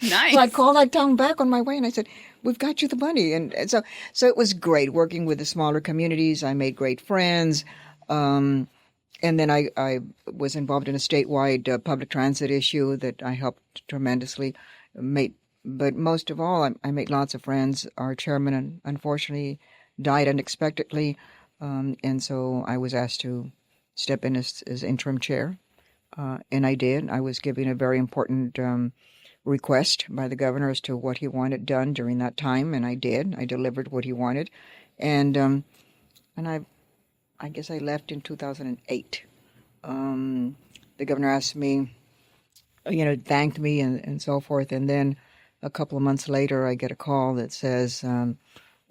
Nice. So I called that town back on my way and I said, we've got you the money. And so it was great working with the smaller communities. I made great friends. And then I was involved in a statewide public transit issue that I helped tremendously. But most of all, I made lots of friends. Our chairman, unfortunately, died unexpectedly. And so I was asked to step in as interim chair. And I did. I was giving a very important request by the governor as to what he wanted done during that time, and I did. I delivered what he wanted. And I guess I left in 2008. The governor asked me, thanked me and so forth. And then a couple of months later, I get a call that says,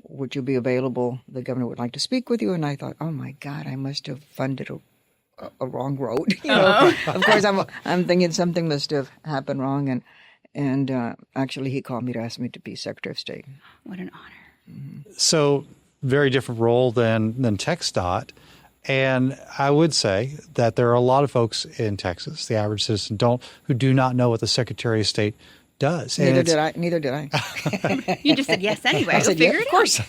would you be available? The governor would like to speak with you. And I thought, oh my God, I must have funded a wrong road. Of course, I'm thinking something must have happened wrong. And actually, he called me to ask me to be Secretary of State. What an honor. Mm-hmm. So very different role than TxDOT. And I would say that there are a lot of folks in Texas, the average citizen, who do not know what the Secretary of State does. Neither did I. You just said yes anyway. I said, yeah, of course.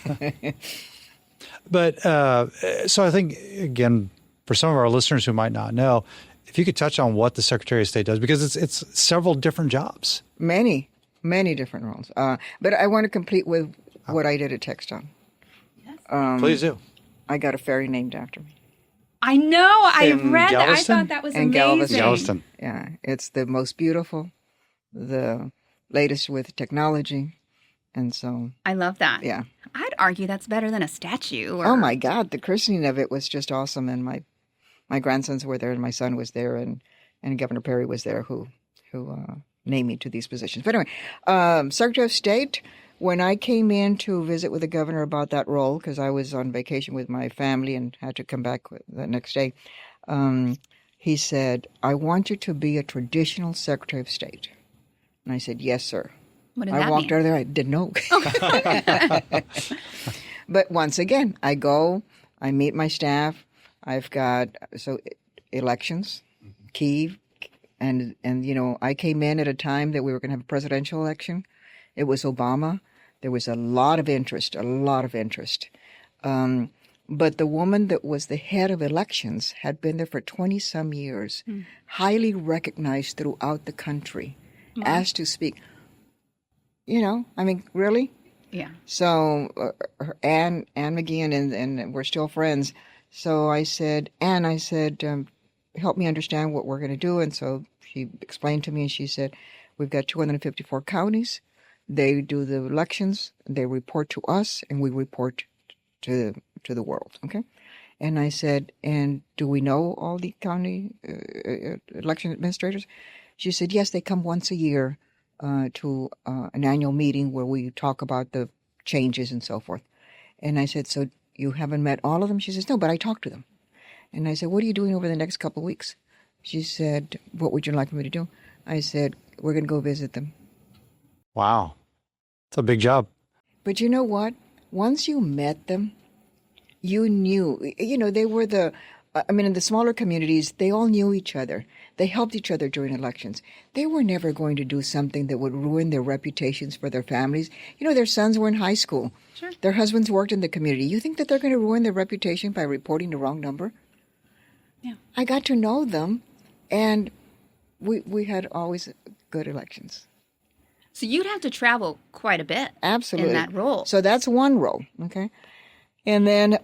But so I think, again, for some of our listeners who might not know, if you could touch on what the Secretary of State does, because it's several different jobs. Many different roles. But I want to complete with what I did at TxDOT. Yes. Please do. I got a ferry named after me. I know. I read that. I Galveston? thought that was In amazing. Galveston. Yeah, it's the most beautiful, the latest with technology. And so, I love that. yeah. I'd argue that's better than a statue. Oh, my God. The christening of it was just awesome. And my grandsons were there and my son was there and Governor Perry was there who named me to these positions. But anyway, Secretary of State, when I came in to visit with the governor about that role, because I was on vacation with my family and had to come back the next day, he said, I want you to be a traditional Secretary of State. And I said, yes, sir. What did I that walked mean? out of there, I didn't know. But once again, I go, I meet my staff. I've got, elections, key, and I came in at a time that we were going to have a presidential election. It was Obama. There was a lot of interest. But the woman that was the head of elections had been there for 20-some years, highly recognized throughout the country, asked to speak. I mean, really? Yeah. So Ann McGee and we're still friends. So I said, help me understand what we're going to do. And so she explained to me, and she said, we've got 254 counties. They do the elections. They report to us, and we report to the world. Okay. And I said, and do we know all the county election administrators? She said, yes, they come once a year to an annual meeting where we talk about the changes and so forth. And I said, so you haven't met all of them? She says, no, but I talked to them. And I said, what are you doing over the next couple of weeks? She said, what would you like me to do? I said, we're going to go visit them. Wow. It's a big job. But you know what? Once you met them, you knew, they were in the smaller communities, they all knew each other. They helped each other during elections. They were never going to do something that would ruin their reputations for their families. Their sons were in high school. Sure. Their husbands worked in the community. You think that they're going to ruin their reputation by reporting the wrong number? Yeah. I got to know them, and we had always good elections. So you'd have to travel quite a bit. Absolutely. In that role. So that's one role, okay? And then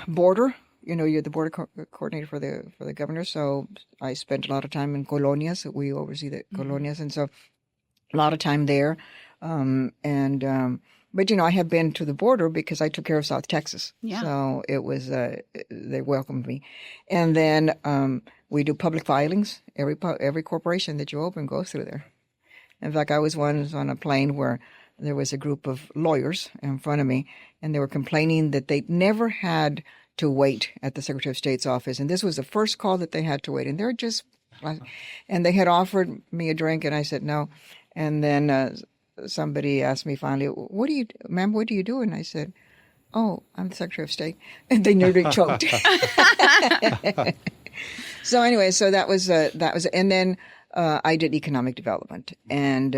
border, you're the border coordinator for the governor, so I spent a lot of time in colonias. We oversee the colonias, and so a lot of time there. But I have been to the border because I took care of South Texas. Yeah. So it was, they welcomed me. And then we do public filings. Every corporation that you open goes through there. In fact, I was once on a plane where there was a group of lawyers in front of me, and they were complaining that they never had to wait at the Secretary of State's office. And this was the first call that they had to wait. And they're just, and they had offered me a drink, and I said no. And then somebody asked me finally, ma'am, what do you do? And I said, oh, I'm the Secretary of State. And they nearly choked. So anyway, so that was, and then I did economic development, and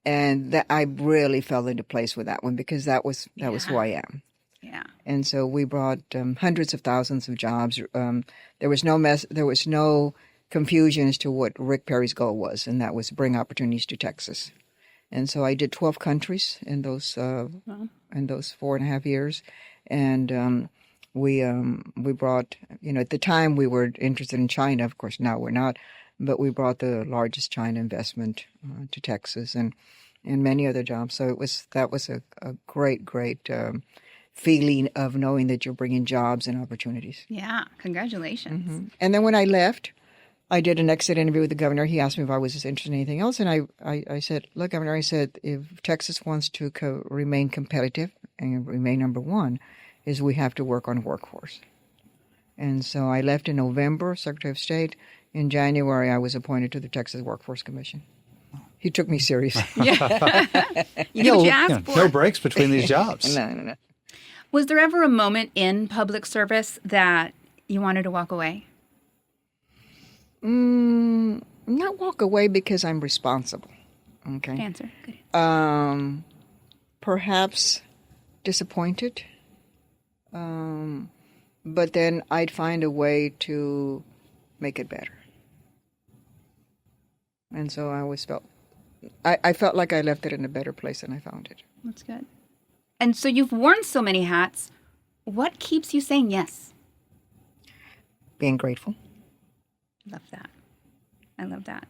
that I really fell into place with that one because that was who I am. Yeah. And so we brought hundreds of thousands of jobs. There was no confusion as to what Rick Perry's goal was, and that was bring opportunities to Texas. And so I did 12 countries in those 4.5 years, and we brought, at the time we were interested in China. Of course, now we're not, but we brought the largest China investment to Texas and many other jobs. So that was a great feeling of knowing that you're bringing jobs and opportunities. Yeah, congratulations. Mm-hmm. And then when I left, I did an exit interview with the governor. He asked me if I was interested in anything else, and I said, look, Governor, I said, if Texas wants to remain competitive and remain number one, is we have to work on workforce. And so I left in November, Secretary of State. In January, I was appointed to the Texas Workforce Commission. He took me seriously. Yeah. You know what you asked for. No breaks between these jobs. No. Was there ever a moment in public service that you wanted to walk away? Not walk away because I'm responsible. Okay. Good answer. Good. Perhaps disappointed. But then I'd find a way to make it better. And so I always I felt like I left it in a better place than I found it. That's good. And so you've worn so many hats. What keeps you saying yes? Being grateful. Love that. I love that.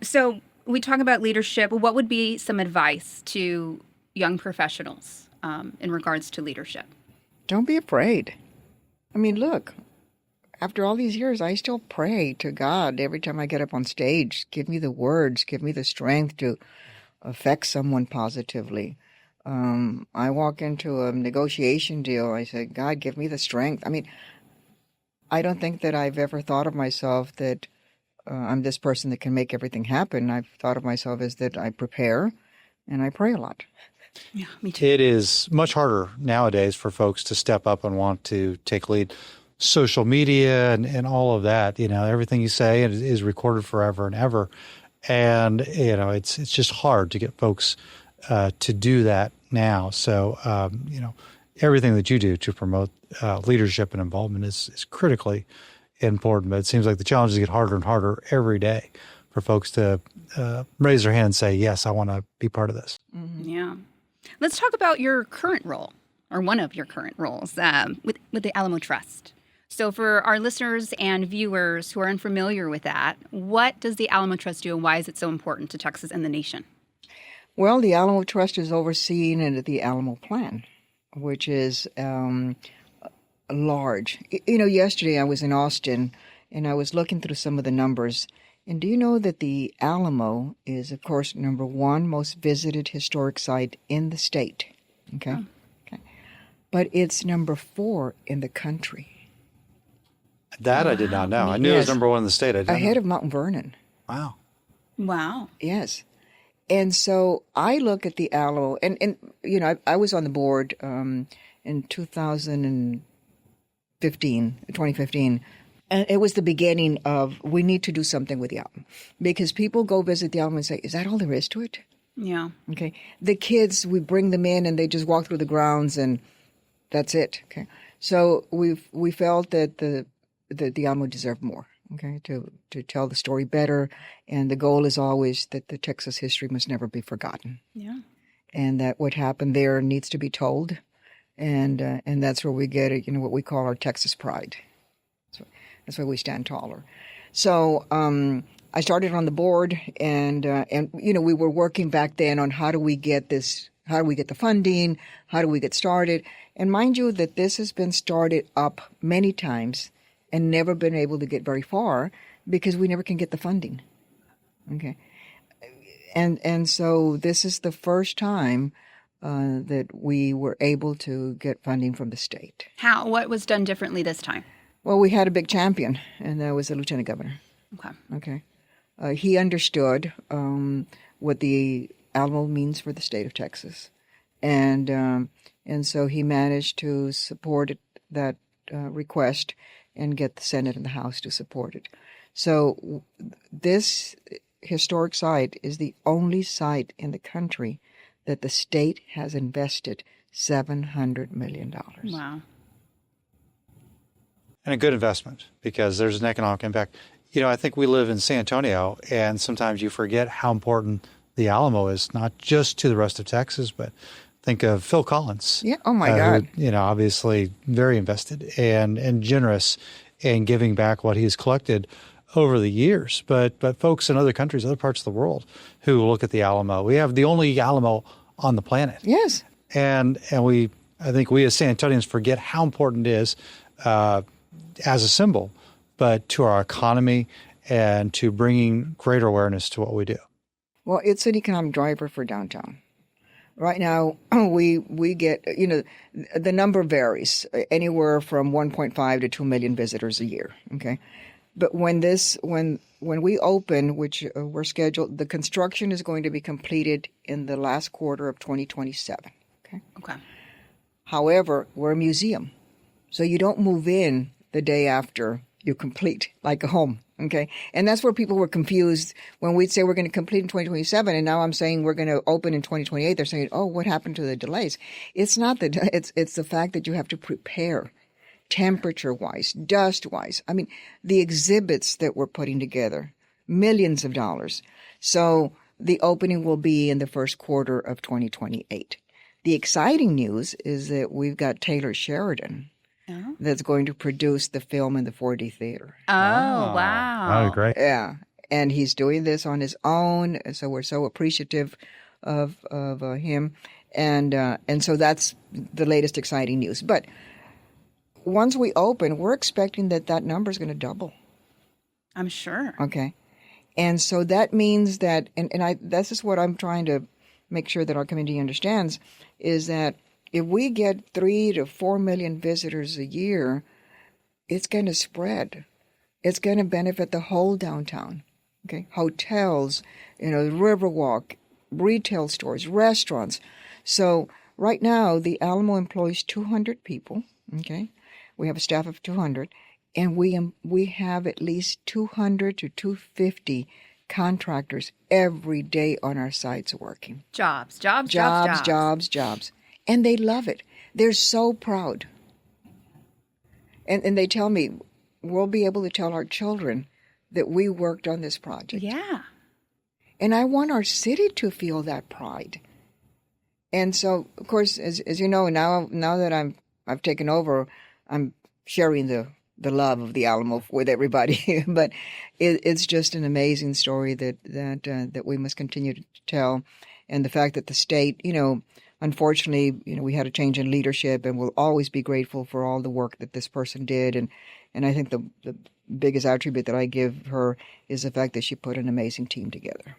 So we talk about leadership. What would be some advice to young professionals in regards to leadership? Don't be afraid. I mean, look, after all these years, I still pray to God every time I get up on stage. Give me the words, give me the strength to affect someone positively. I walk into a negotiation deal. I say, God, give me the strength. I mean, I don't think that I've ever thought of myself that I'm this person that can make everything happen. I've thought of myself as that I prepare and I pray a lot. Yeah, me too. It is much harder nowadays for folks to step up and want to take lead. Social media and all of that, everything you say is recorded forever and ever. And, it's just hard to get folks to do that now. So, everything that you do to promote leadership and involvement is critically important. But it seems like the challenges get harder and harder every day for folks to raise their hand and say, yes, I want to be part of this. Mm-hmm. Yeah. Let's talk about your current role, or one of your current roles, with the Alamo Trust. So for our listeners and viewers who are unfamiliar with that, what does the Alamo Trust do, and why is it so important to Texas and the nation? Well, the Alamo Trust is overseen under the Alamo Plan, which is large. Yesterday I was in Austin, and I was looking through some of the numbers. And do you know that the Alamo is, of course, number one most visited historic site in the state? Okay. Oh. Okay. But it's number 4 in the country. That I did not know. I knew it was number 1 in the state. I didn't Ahead know. of Mount Vernon. Wow. Wow. Yes. And so I look at the Alamo, and I was on the board in 2015, and it was the beginning of, we need to do something with the Alamo, because people go visit the Alamo and say, is that all there is to it? Yeah. Okay. The kids, we bring them in and they just walk through the grounds and that's it. Okay. So we felt that the Alamo deserved more. Okay, to tell the story better, and the goal is always that the Texas history must never be forgotten. Yeah. And that what happened there needs to be told, and that's where we get it. What we call our Texas pride. That's why we stand taller. So I started on the board, and we were working back then on how do we get this, how do we get the funding, how do we get started, and mind you that this has been started up many times and never been able to get very far because we never can get the funding. Okay. And so this is the first time that we were able to get funding from the state. How? What was done differently this time? Well, we had a big champion, and that was the lieutenant governor. Okay. Okay. He understood what the Alamo means for the state of Texas. And so he managed to support that request and get the Senate and the House to support it. So this historic site is the only site in the country that the state has invested $700 million. Wow. And a good investment, because there's an economic impact. I think we live in San Antonio, and sometimes you forget how important the Alamo is, not just to the rest of Texas, but think of Phil Collins. Yeah. Oh my God. Who, obviously very invested and generous in giving back what he's collected over the years. But folks in other countries, other parts of the world, who look at the Alamo, we have the only Alamo on the planet. Yes. And I think we as San Antonians forget how important it is as a symbol, but to our economy and to bringing greater awareness to what we do. Well, it's an economic driver for downtown. Right now, we get, the number varies, anywhere from 1.5 to 2 million visitors a year, okay? But when we open, which we're scheduled, the construction is going to be completed in the last quarter of 2027, okay? Okay. However, we're a museum, so you don't move in the day after you complete, like a home. Okay. And that's where people were confused when we'd say we're going to complete in 2027. And now I'm saying we're going to open in 2028. They're saying, oh, what happened to the delays? It's not it's the fact that you have to prepare temperature wise, dust wise. I mean, the exhibits that we're putting together, millions of dollars. So the opening will be in the first quarter of 2028. The exciting news is that we've got Taylor Sheridan. Oh. That's going to produce the film in the 4D theater. Oh, wow. Oh, great. Yeah. And he's doing this on his own. So we're so appreciative of him. And so that's the latest exciting news. But once we open, we're expecting that number is going to double. I'm sure. Okay. And so that means that, this is what I'm trying to make sure that our community understands, is that if we get 3 to 4 million visitors a year, it's going to spread. It's going to benefit the whole downtown. Okay, hotels, the Riverwalk, retail stores, restaurants. So right now, the Alamo employs 200 people. Okay, we have a staff of 200, and we have at least 200 to 250 contractors every day on our sites working. Jobs. And they love it. They're so proud. And they tell me, we'll be able to tell our children that we worked on this project. Yeah. And I want our city to feel that pride. And so, of course, as you know, now that I've taken over, I'm sharing the love of the Alamo with everybody. But it's just an amazing story that we must continue to tell. And the fact that the state, unfortunately, we had a change in leadership, and we'll always be grateful for all the work that this person did. And I think the biggest attribute that I give her is the fact that she put an amazing team together.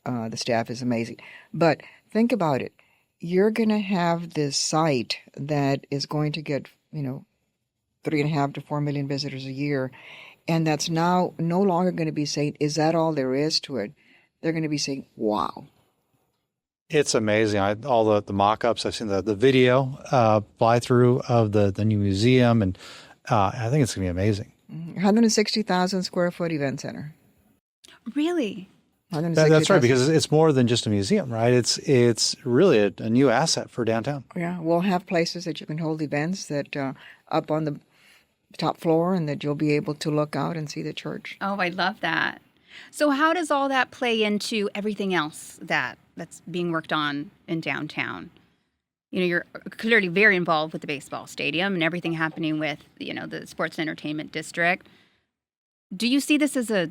The staff is amazing. But think about it. You're going to have this site that is going to get, 3.5 to 4 million visitors a year. And that's now no longer going to be saying, is that all there is to it? They're going to be saying, wow. It's amazing. All the mock-ups, I've seen the video fly-through of the new museum, and I think it's going to be amazing. 160,000 square foot event center. Really? That's right, because it's more than just a museum, right? It's really a new asset for downtown. Yeah, we'll have places that you can hold events that up on the top floor, and that you'll be able to look out and see the church. Oh, I love that. So how does all that play into everything else that's being worked on in downtown? You're clearly very involved with the baseball stadium and everything happening with, the sports and entertainment district. Do you see this as a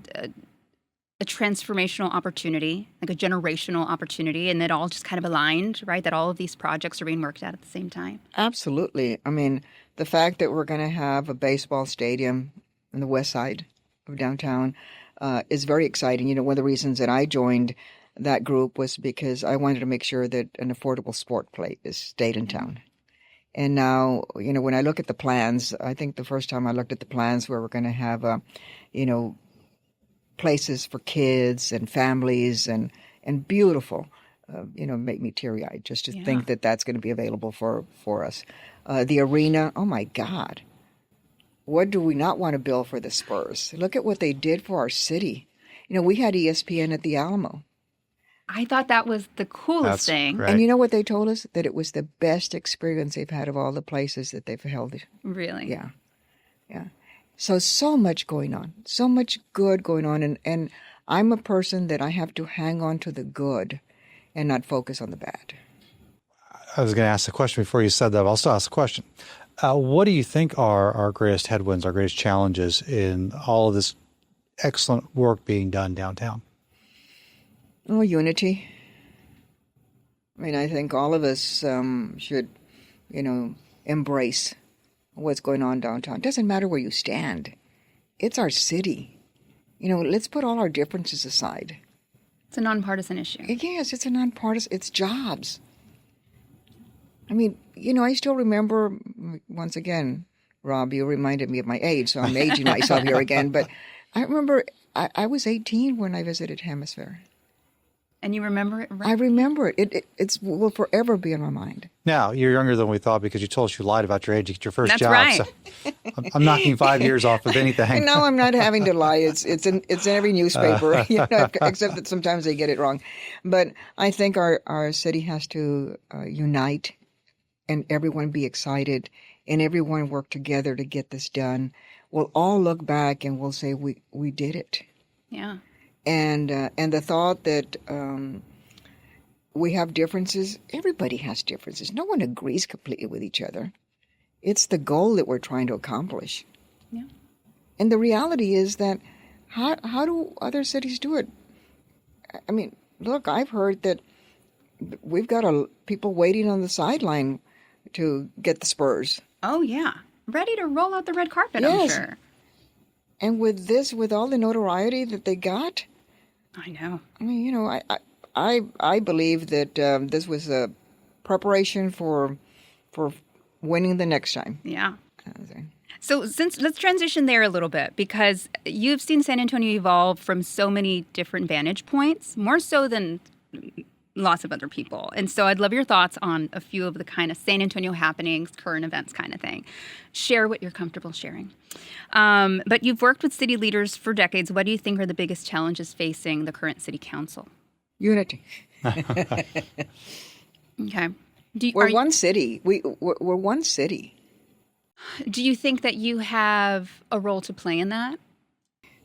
transformational opportunity, like a generational opportunity, and that all just kind of aligned, right? That all of these projects are being worked at the same time? Absolutely. I mean, the fact that we're going to have a baseball stadium on the west side of downtown is very exciting. One of the reasons that I joined that group was because I wanted to make sure that an affordable sport play stayed in town. And now, when I look at the plans, I think the first time I looked at the plans where we're going to have, places for kids and families and beautiful, make me teary-eyed just to think that that's going to be available for us. The arena, oh my God. What do we not want to build for the Spurs? Look at what they did for our city. We had ESPN at the Alamo. I thought that was the coolest thing. Right. And you know what they told us? That it was the best experience they've had of all the places that they've held it. Really? Yeah. So much going on. So much good going on. And I'm a person that I have to hang on to the good and not focus on the bad. I was going to ask the question before you said that, but I'll still ask the question. What do you think are our greatest headwinds, our greatest challenges in all of this excellent work being done downtown? Oh, unity. I mean, I think all of us should, embrace what's going on downtown. It doesn't matter where you stand. It's our city. Let's put all our differences aside. It's a nonpartisan issue. Yes, it's a nonpartisan. It's jobs. I mean, I still remember, once again, Rob, you reminded me of my age, so I'm aging myself here again. But I remember I was 18 when I visited Hemisphere. And you remember it, right? I remember it. It will forever be in my mind. Now, you're younger than we thought because you told us you lied about your age to get your first That's job. right. So I'm knocking 5 years off of anything. And now I'm not having to lie. It's in every newspaper, except that sometimes they get it wrong. But I think our city has to unite and everyone be excited and everyone work together to get this done. We'll all look back and we'll say we did it. Yeah. And the thought that we have differences, everybody has differences. No one agrees completely with each other. It's the goal that we're trying to accomplish. Yeah. And the reality is that how do other cities do it? I mean, look, I've heard that we've got people waiting on the sideline to get the Spurs. Oh, yeah. Ready to roll out the red carpet, Yes. I'm sure. And with all the notoriety that they got, I know. I mean, I believe that this was a preparation for winning the next time. Yeah. So let's transition there a little bit, because you've seen San Antonio evolve from so many different vantage points, more so than lots of other people. And so I'd love your thoughts on a few of the kind of San Antonio happenings, current events kind of thing. Share what you're comfortable sharing. But you've worked with city leaders for decades. What do you think are the biggest challenges facing the current city council? Unity. Okay. We're one city. We're one city. Do you think that you have a role to play in that?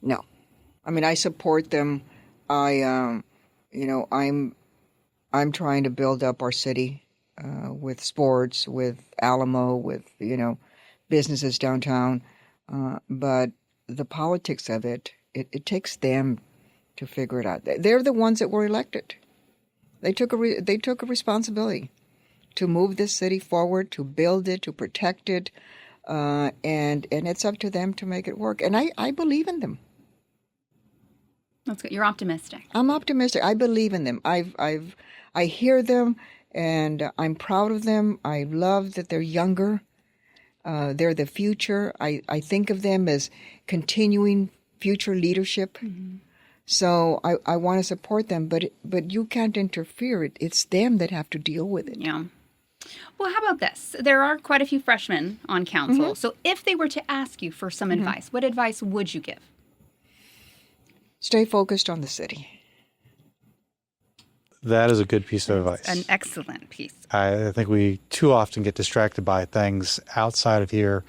No, I mean I support them. I'm trying to build up our city with sports, with Alamo, with businesses downtown. But the politics of it takes them to figure it out. They're the ones that were elected. They took a responsibility to move this city forward, to build it, to protect it, and it's up to them to make it work. And I believe in them. That's good. You're optimistic. I'm optimistic. I believe in them. I hear them, and I'm proud of them. I love that they're younger. They're the future. I think of them as continuing future leadership. Mm-hmm. So I want to support them, but you can't interfere. It's them that have to deal with it. Yeah. Well, how about this? There are quite a few freshmen on council. Mm-hmm. So if they were to ask you for some mm-hmm. advice, what advice would you give? Stay focused on the city. That is a good piece of advice. An excellent piece. I think we too often get distracted by things outside of here,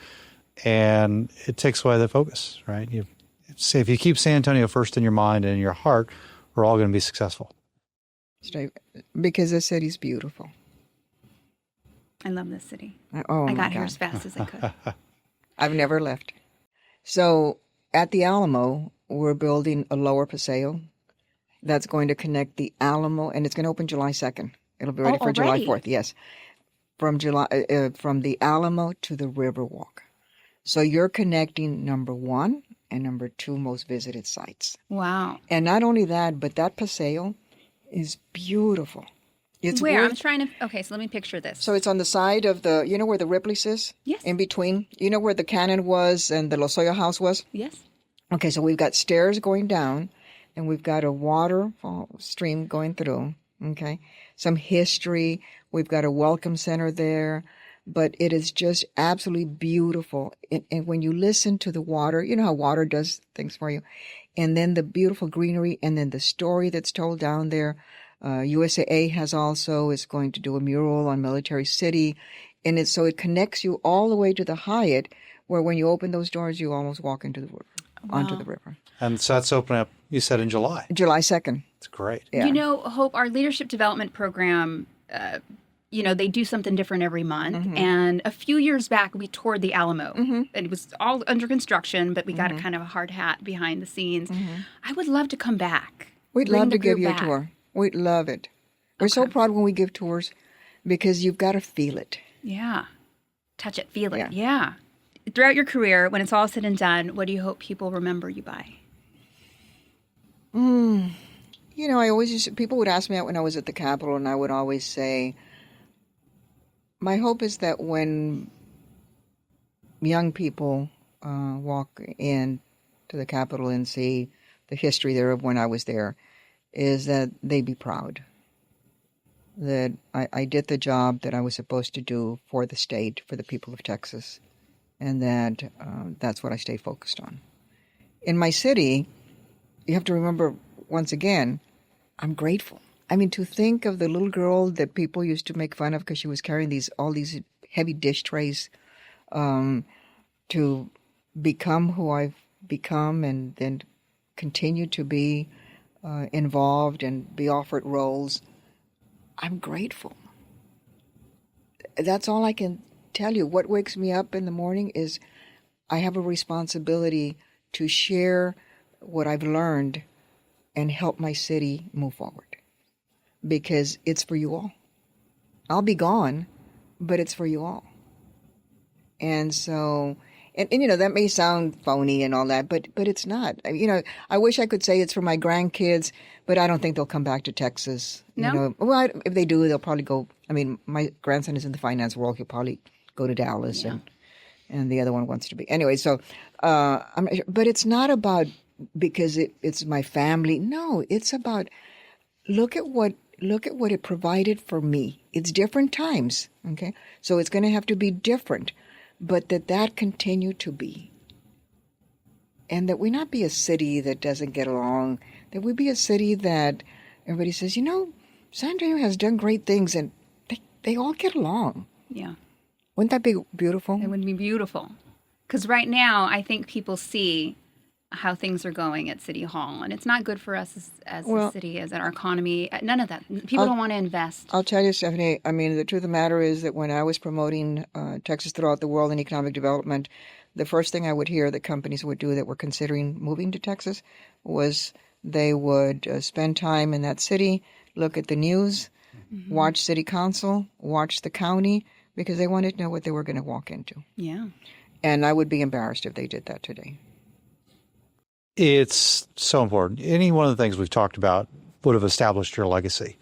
and it takes away the focus, right? If you keep San Antonio first in your mind and in your heart, we're all going to be successful. Because the city's beautiful. I love this city. I got here as fast as I could. I've never left. So at the Alamo, we're building a lower Paseo that's going to connect the Alamo, and it's going to open July 2nd. It'll be ready for already? July 4th, yes. From the Alamo to the Riverwalk. So you're connecting number 1 and number 2 most visited sites. Wow. And not only that, but that Paseo is beautiful. It's where? I'm trying to... Okay, so let me picture this. So it's on the side of the... You know where the Ripley's is? Yes. In between? You know where the Cannon was and the Lozoya house was? Yes. Okay, so we've got stairs going down, and we've got a waterfall stream going through, okay? Some history. We've got a welcome center there, but it is just absolutely beautiful. And when you listen to the water, you know how water does things for you, and then the beautiful greenery, and then the story that's told down there. USAA is going to do a mural on Military City, and so it connects you all the way to the Hyatt, where when you open those doors, you almost walk into the river. Wow. Onto the river. And so that's opening up, you said, in July. July 2nd. It's great. Yeah. Hope, our leadership development program, they do something different every month. Mm-hmm. And a few years back, we toured the Alamo. Mm-hmm. It was all under construction, but we got a kind of a hard hat behind the scenes. Mm-hmm. I would love to come back. We'd love to give you a tour. We'd love it. We're so proud when we give tours because you've got to feel it. Yeah. Touch it, feel it. Yeah. Throughout your career, when it's all said and done, what do you hope people remember you by? People would ask me that when I was at the Capitol, and I would always say, my hope is that when young people walk in to the Capitol and see the history there of when I was there, is that they be proud that I did the job that I was supposed to do for the state, for the people of Texas, and that that's what I stay focused on. In my city, you have to remember, once again, I'm grateful. I mean, to think of the little girl that people used to make fun of because she was carrying all these heavy dish trays, to become who I've become and then continue to be involved and be offered roles, I'm grateful. That's all I can tell you. What wakes me up in the morning is I have a responsibility to share what I've learned and help my city move forward, because it's for you all. I'll be gone, but it's for you all. And so, and that may sound phony and all that, but it's not. I wish I could say it's for my grandkids, but I don't think they'll come back to Texas. No? Well, if they do, they'll probably go. I mean, my grandson is in the finance world. He'll probably go to Dallas, and the other one wants to be. Anyway, so, but it's not about because it's my family. No, it's about look at what it provided for me. It's different times, okay? So it's going to have to be different. But that continue to be. And that we not be a city that doesn't get along, that we be a city that everybody says, San Antonio has done great things, and they all get along. Yeah. Wouldn't that be beautiful? It would be beautiful. Because right now, I think people see how things are going at City Hall, and it's not good for us as a city, as our economy. None of that. People don't want to invest. I'll tell you, Stephanie, I mean, the truth of the matter is that when I was promoting Texas throughout the world in economic development, the first thing I would hear that companies would do that were considering moving to Texas was they would spend time in that city, look at the news, watch city council, watch the county, because they wanted to know what they were going to walk into. Yeah. And I would be embarrassed if they did that today. It's so important. Any one of the things we've talked about would have established your legacy.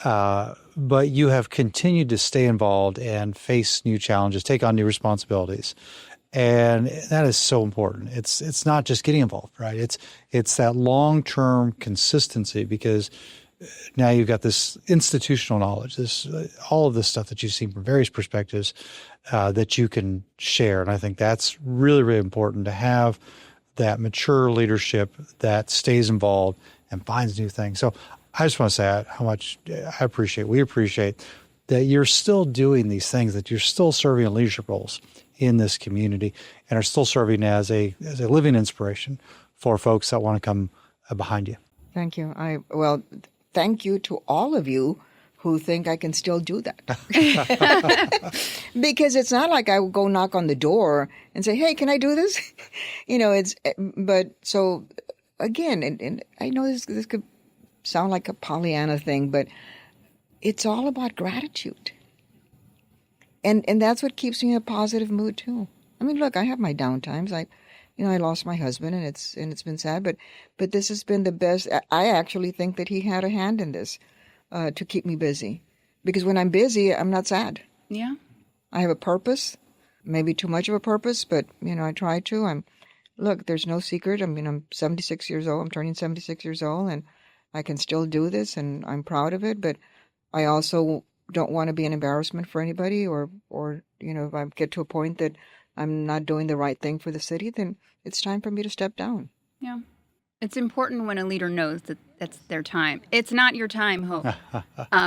But you have continued to stay involved and face new challenges, take on new responsibilities. And that is so important. It's not just getting involved, right? It's that long-term consistency, because now you've got this institutional knowledge, all of this stuff that you've seen from various perspectives that you can share. And I think that's really, really important, to have that mature leadership that stays involved and finds new things. So I just want to say how much we appreciate that you're still doing these things, that you're still serving in leadership roles in this community and are still serving as a living inspiration for folks that want to come behind you. Thank you. Thank you to all of you who think I can still do that. Because it's not like I will go knock on the door and say, hey, can I do this? But so again, and I know this could sound like a Pollyanna thing, but it's all about gratitude. And that's what keeps me in a positive mood too. I mean, look, I have my down times. I lost my husband, and it's been sad, but this has been the best. I actually think that he had a hand in this to keep me busy, because when I'm busy, I'm not sad. Yeah, I have a purpose, maybe too much of a purpose, but I try to. Look, there's no secret. I mean, I'm 76 years old. I'm turning 76 years old, and I can still do this, and I'm proud of it. But I also don't want to be an embarrassment for anybody, or if I get to a point that I'm not doing the right thing for the city, then it's time for me to step down. Yeah. It's important when a leader knows that that's their time. It's not your time, Hope.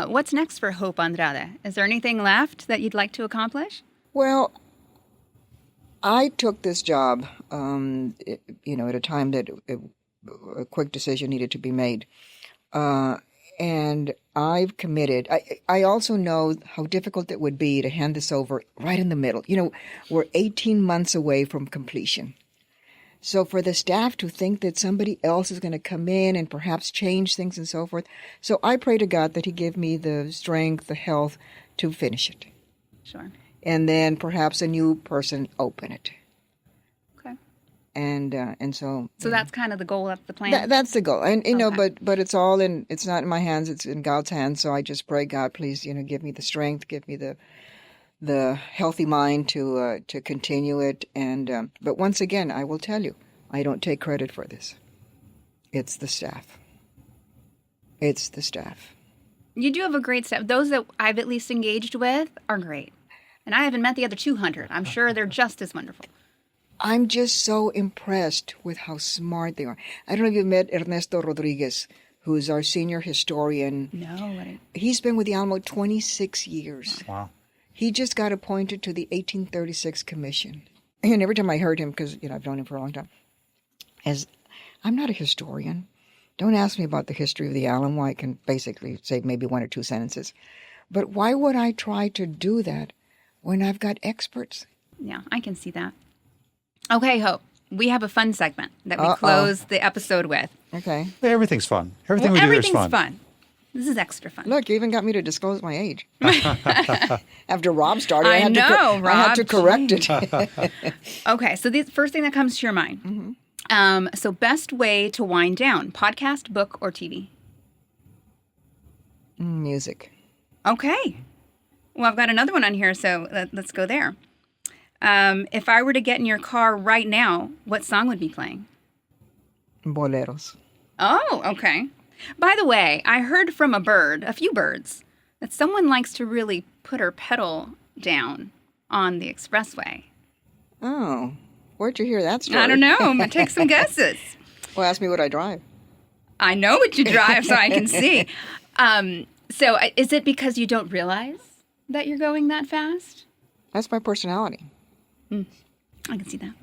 What's next for Hope Andrade? Is there anything left that you'd like to accomplish? Well, I took this job, at a time that a quick decision needed to be made. And I've committed. I also know how difficult it would be to hand this over right in the middle. We're 18 months away from completion. So for the staff to think that somebody else is going to come in and perhaps change things and so forth. So I pray to God that he give me the strength, the health to finish it. Sure. And then perhaps a new person open it. Okay. And so. So that's kind of the goal, that's the plan? That's the goal. And, Okay. but it's not in my hands, it's in God's hands. So I just pray, God, please, give me the strength, give me the healthy mind to continue it. And but once again, I will tell you, I don't take credit for this. It's the staff. It's the staff. You do have a great staff. Those that I've at least engaged with are great. And I haven't met the other 200. I'm sure they're just as wonderful. I'm just so impressed with how smart they are. I don't know if you've met Ernesto Rodriguez, who's our senior historian. No. He's been with the Alamo 26 years. Wow. He just got appointed to the 1836 Commission. And every time I heard him, because I've known him for a long time, as I'm not a historian. Don't ask me about the history of the Alamo. I can basically say maybe one or two sentences. But why would I try to do that when I've got experts? Yeah, I can see that. Okay, Hope. We have a fun segment that we close the episode with. Okay. Everything's fun. Everything we do here is fun. Everything's fun. This is extra fun. Look, you even got me to disclose my age. After Rob started, I had to correct it. Okay, so the first thing that comes to your mind. Mm-hmm. So best way to wind down, podcast, book, or TV? Music. Okay. Well, I've got another one on here, so let's go there. If I were to get in your car right now, what song would be playing? Boleros. Oh, okay. By the way, I heard from a few birds, that someone likes to really put her pedal down on the expressway. Oh, where'd you hear that story? I don't know. Take some guesses. Well, ask me what I drive. I know what you drive, so I can see. So is it because you don't realize that you're going that fast? That's my personality. I can see that.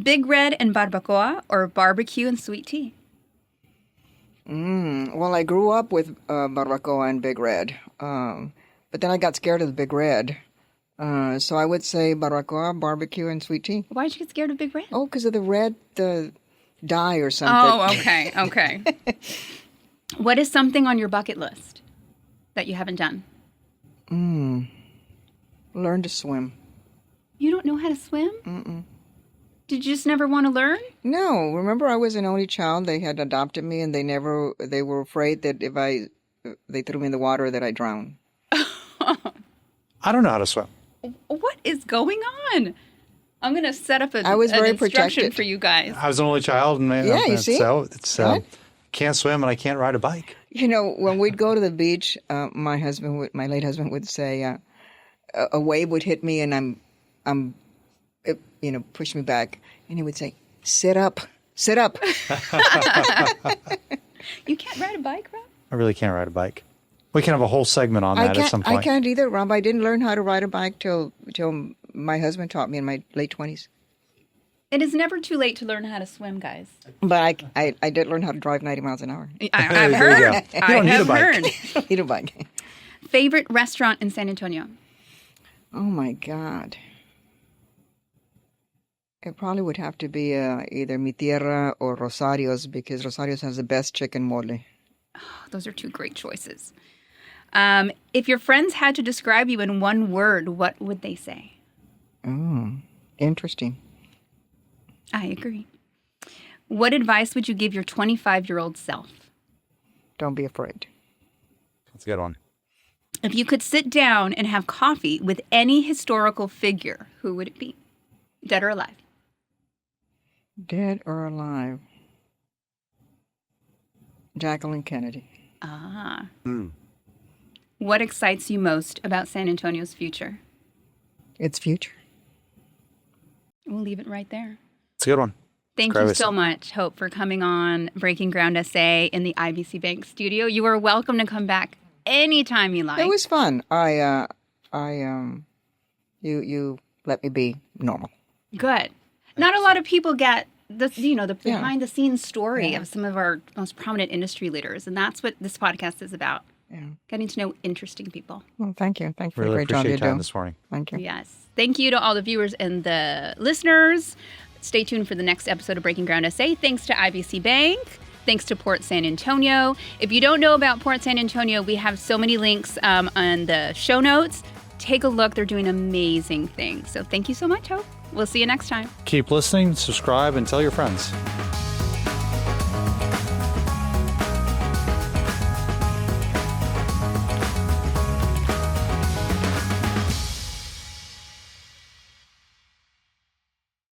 Big Red and barbacoa or barbecue and sweet tea? Well, I grew up with barbacoa and Big Red, but then I got scared of the Big Red. So I would say barbacoa, barbecue, and sweet tea. Why did you get scared of Big Red? Oh, because of the red dye or something. Oh, okay. What is something on your bucket list that you haven't done? Learn to swim. You don't know how to swim? Did you just never want to learn? No, remember I was an only child. They had adopted me, and they were afraid that if they threw me in the water that I'd drown. I don't know how to swim. What is going on? I'm going to set up I was very instruction protected. for you guys. I was an only child, and you see? so it's Right? can't swim, and I can't ride a bike. You know, when we'd go to the beach, my late husband would say, a wave would hit me, and push me back, and he would say, "Sit up, sit up." You can't ride a bike, Rob? I really can't ride a bike. We can have a whole segment on that at some point. I can't either, Rob. I didn't learn how to ride a bike till my husband taught me in my late 20s. It is never too late to learn how to swim, guys. But I did learn how to drive 90 miles an hour. I've There you go. heard. You don't need a bike. Heard. Need a bike. Favorite restaurant in San Antonio? Oh my God. It probably would have to be either Mi Tierra or Rosario's, because Rosario's has the best chicken mole. Oh, those are two great choices. If your friends had to describe you in one word, what would they say? Oh, interesting. I agree. What advice would you give your 25-year-old self? Don't be afraid. That's a good one. If you could sit down and have coffee with any historical figure, who would it be? Dead or alive? Dead or alive? Jacqueline Kennedy. Ah. What excites you most about San Antonio's future? Its future. We'll leave it right there. It's a good one. Thank you so much, Hope, for coming on Breaking Ground SA in the IBC Bank studio. You are welcome to come back anytime you like. It was fun. You let me be normal. Good. Not a lot of people get the behind the scenes story of some of our most prominent industry leaders, and that's what this podcast is about. Yeah. Getting to know interesting people. Well, thank you. Thank you for Really the great job appreciate you your time do. this morning. Thank you. Yes. Thank you to all the viewers and the listeners. Stay tuned for the next episode of Breaking Ground SA. Thanks to IBC Bank. Thanks to Port San Antonio. If you don't know about Port San Antonio, we have so many links on the show notes. Take a look. They're doing amazing things. So thank you so much, Hope. We'll see you next time. Keep listening, subscribe, and tell your friends.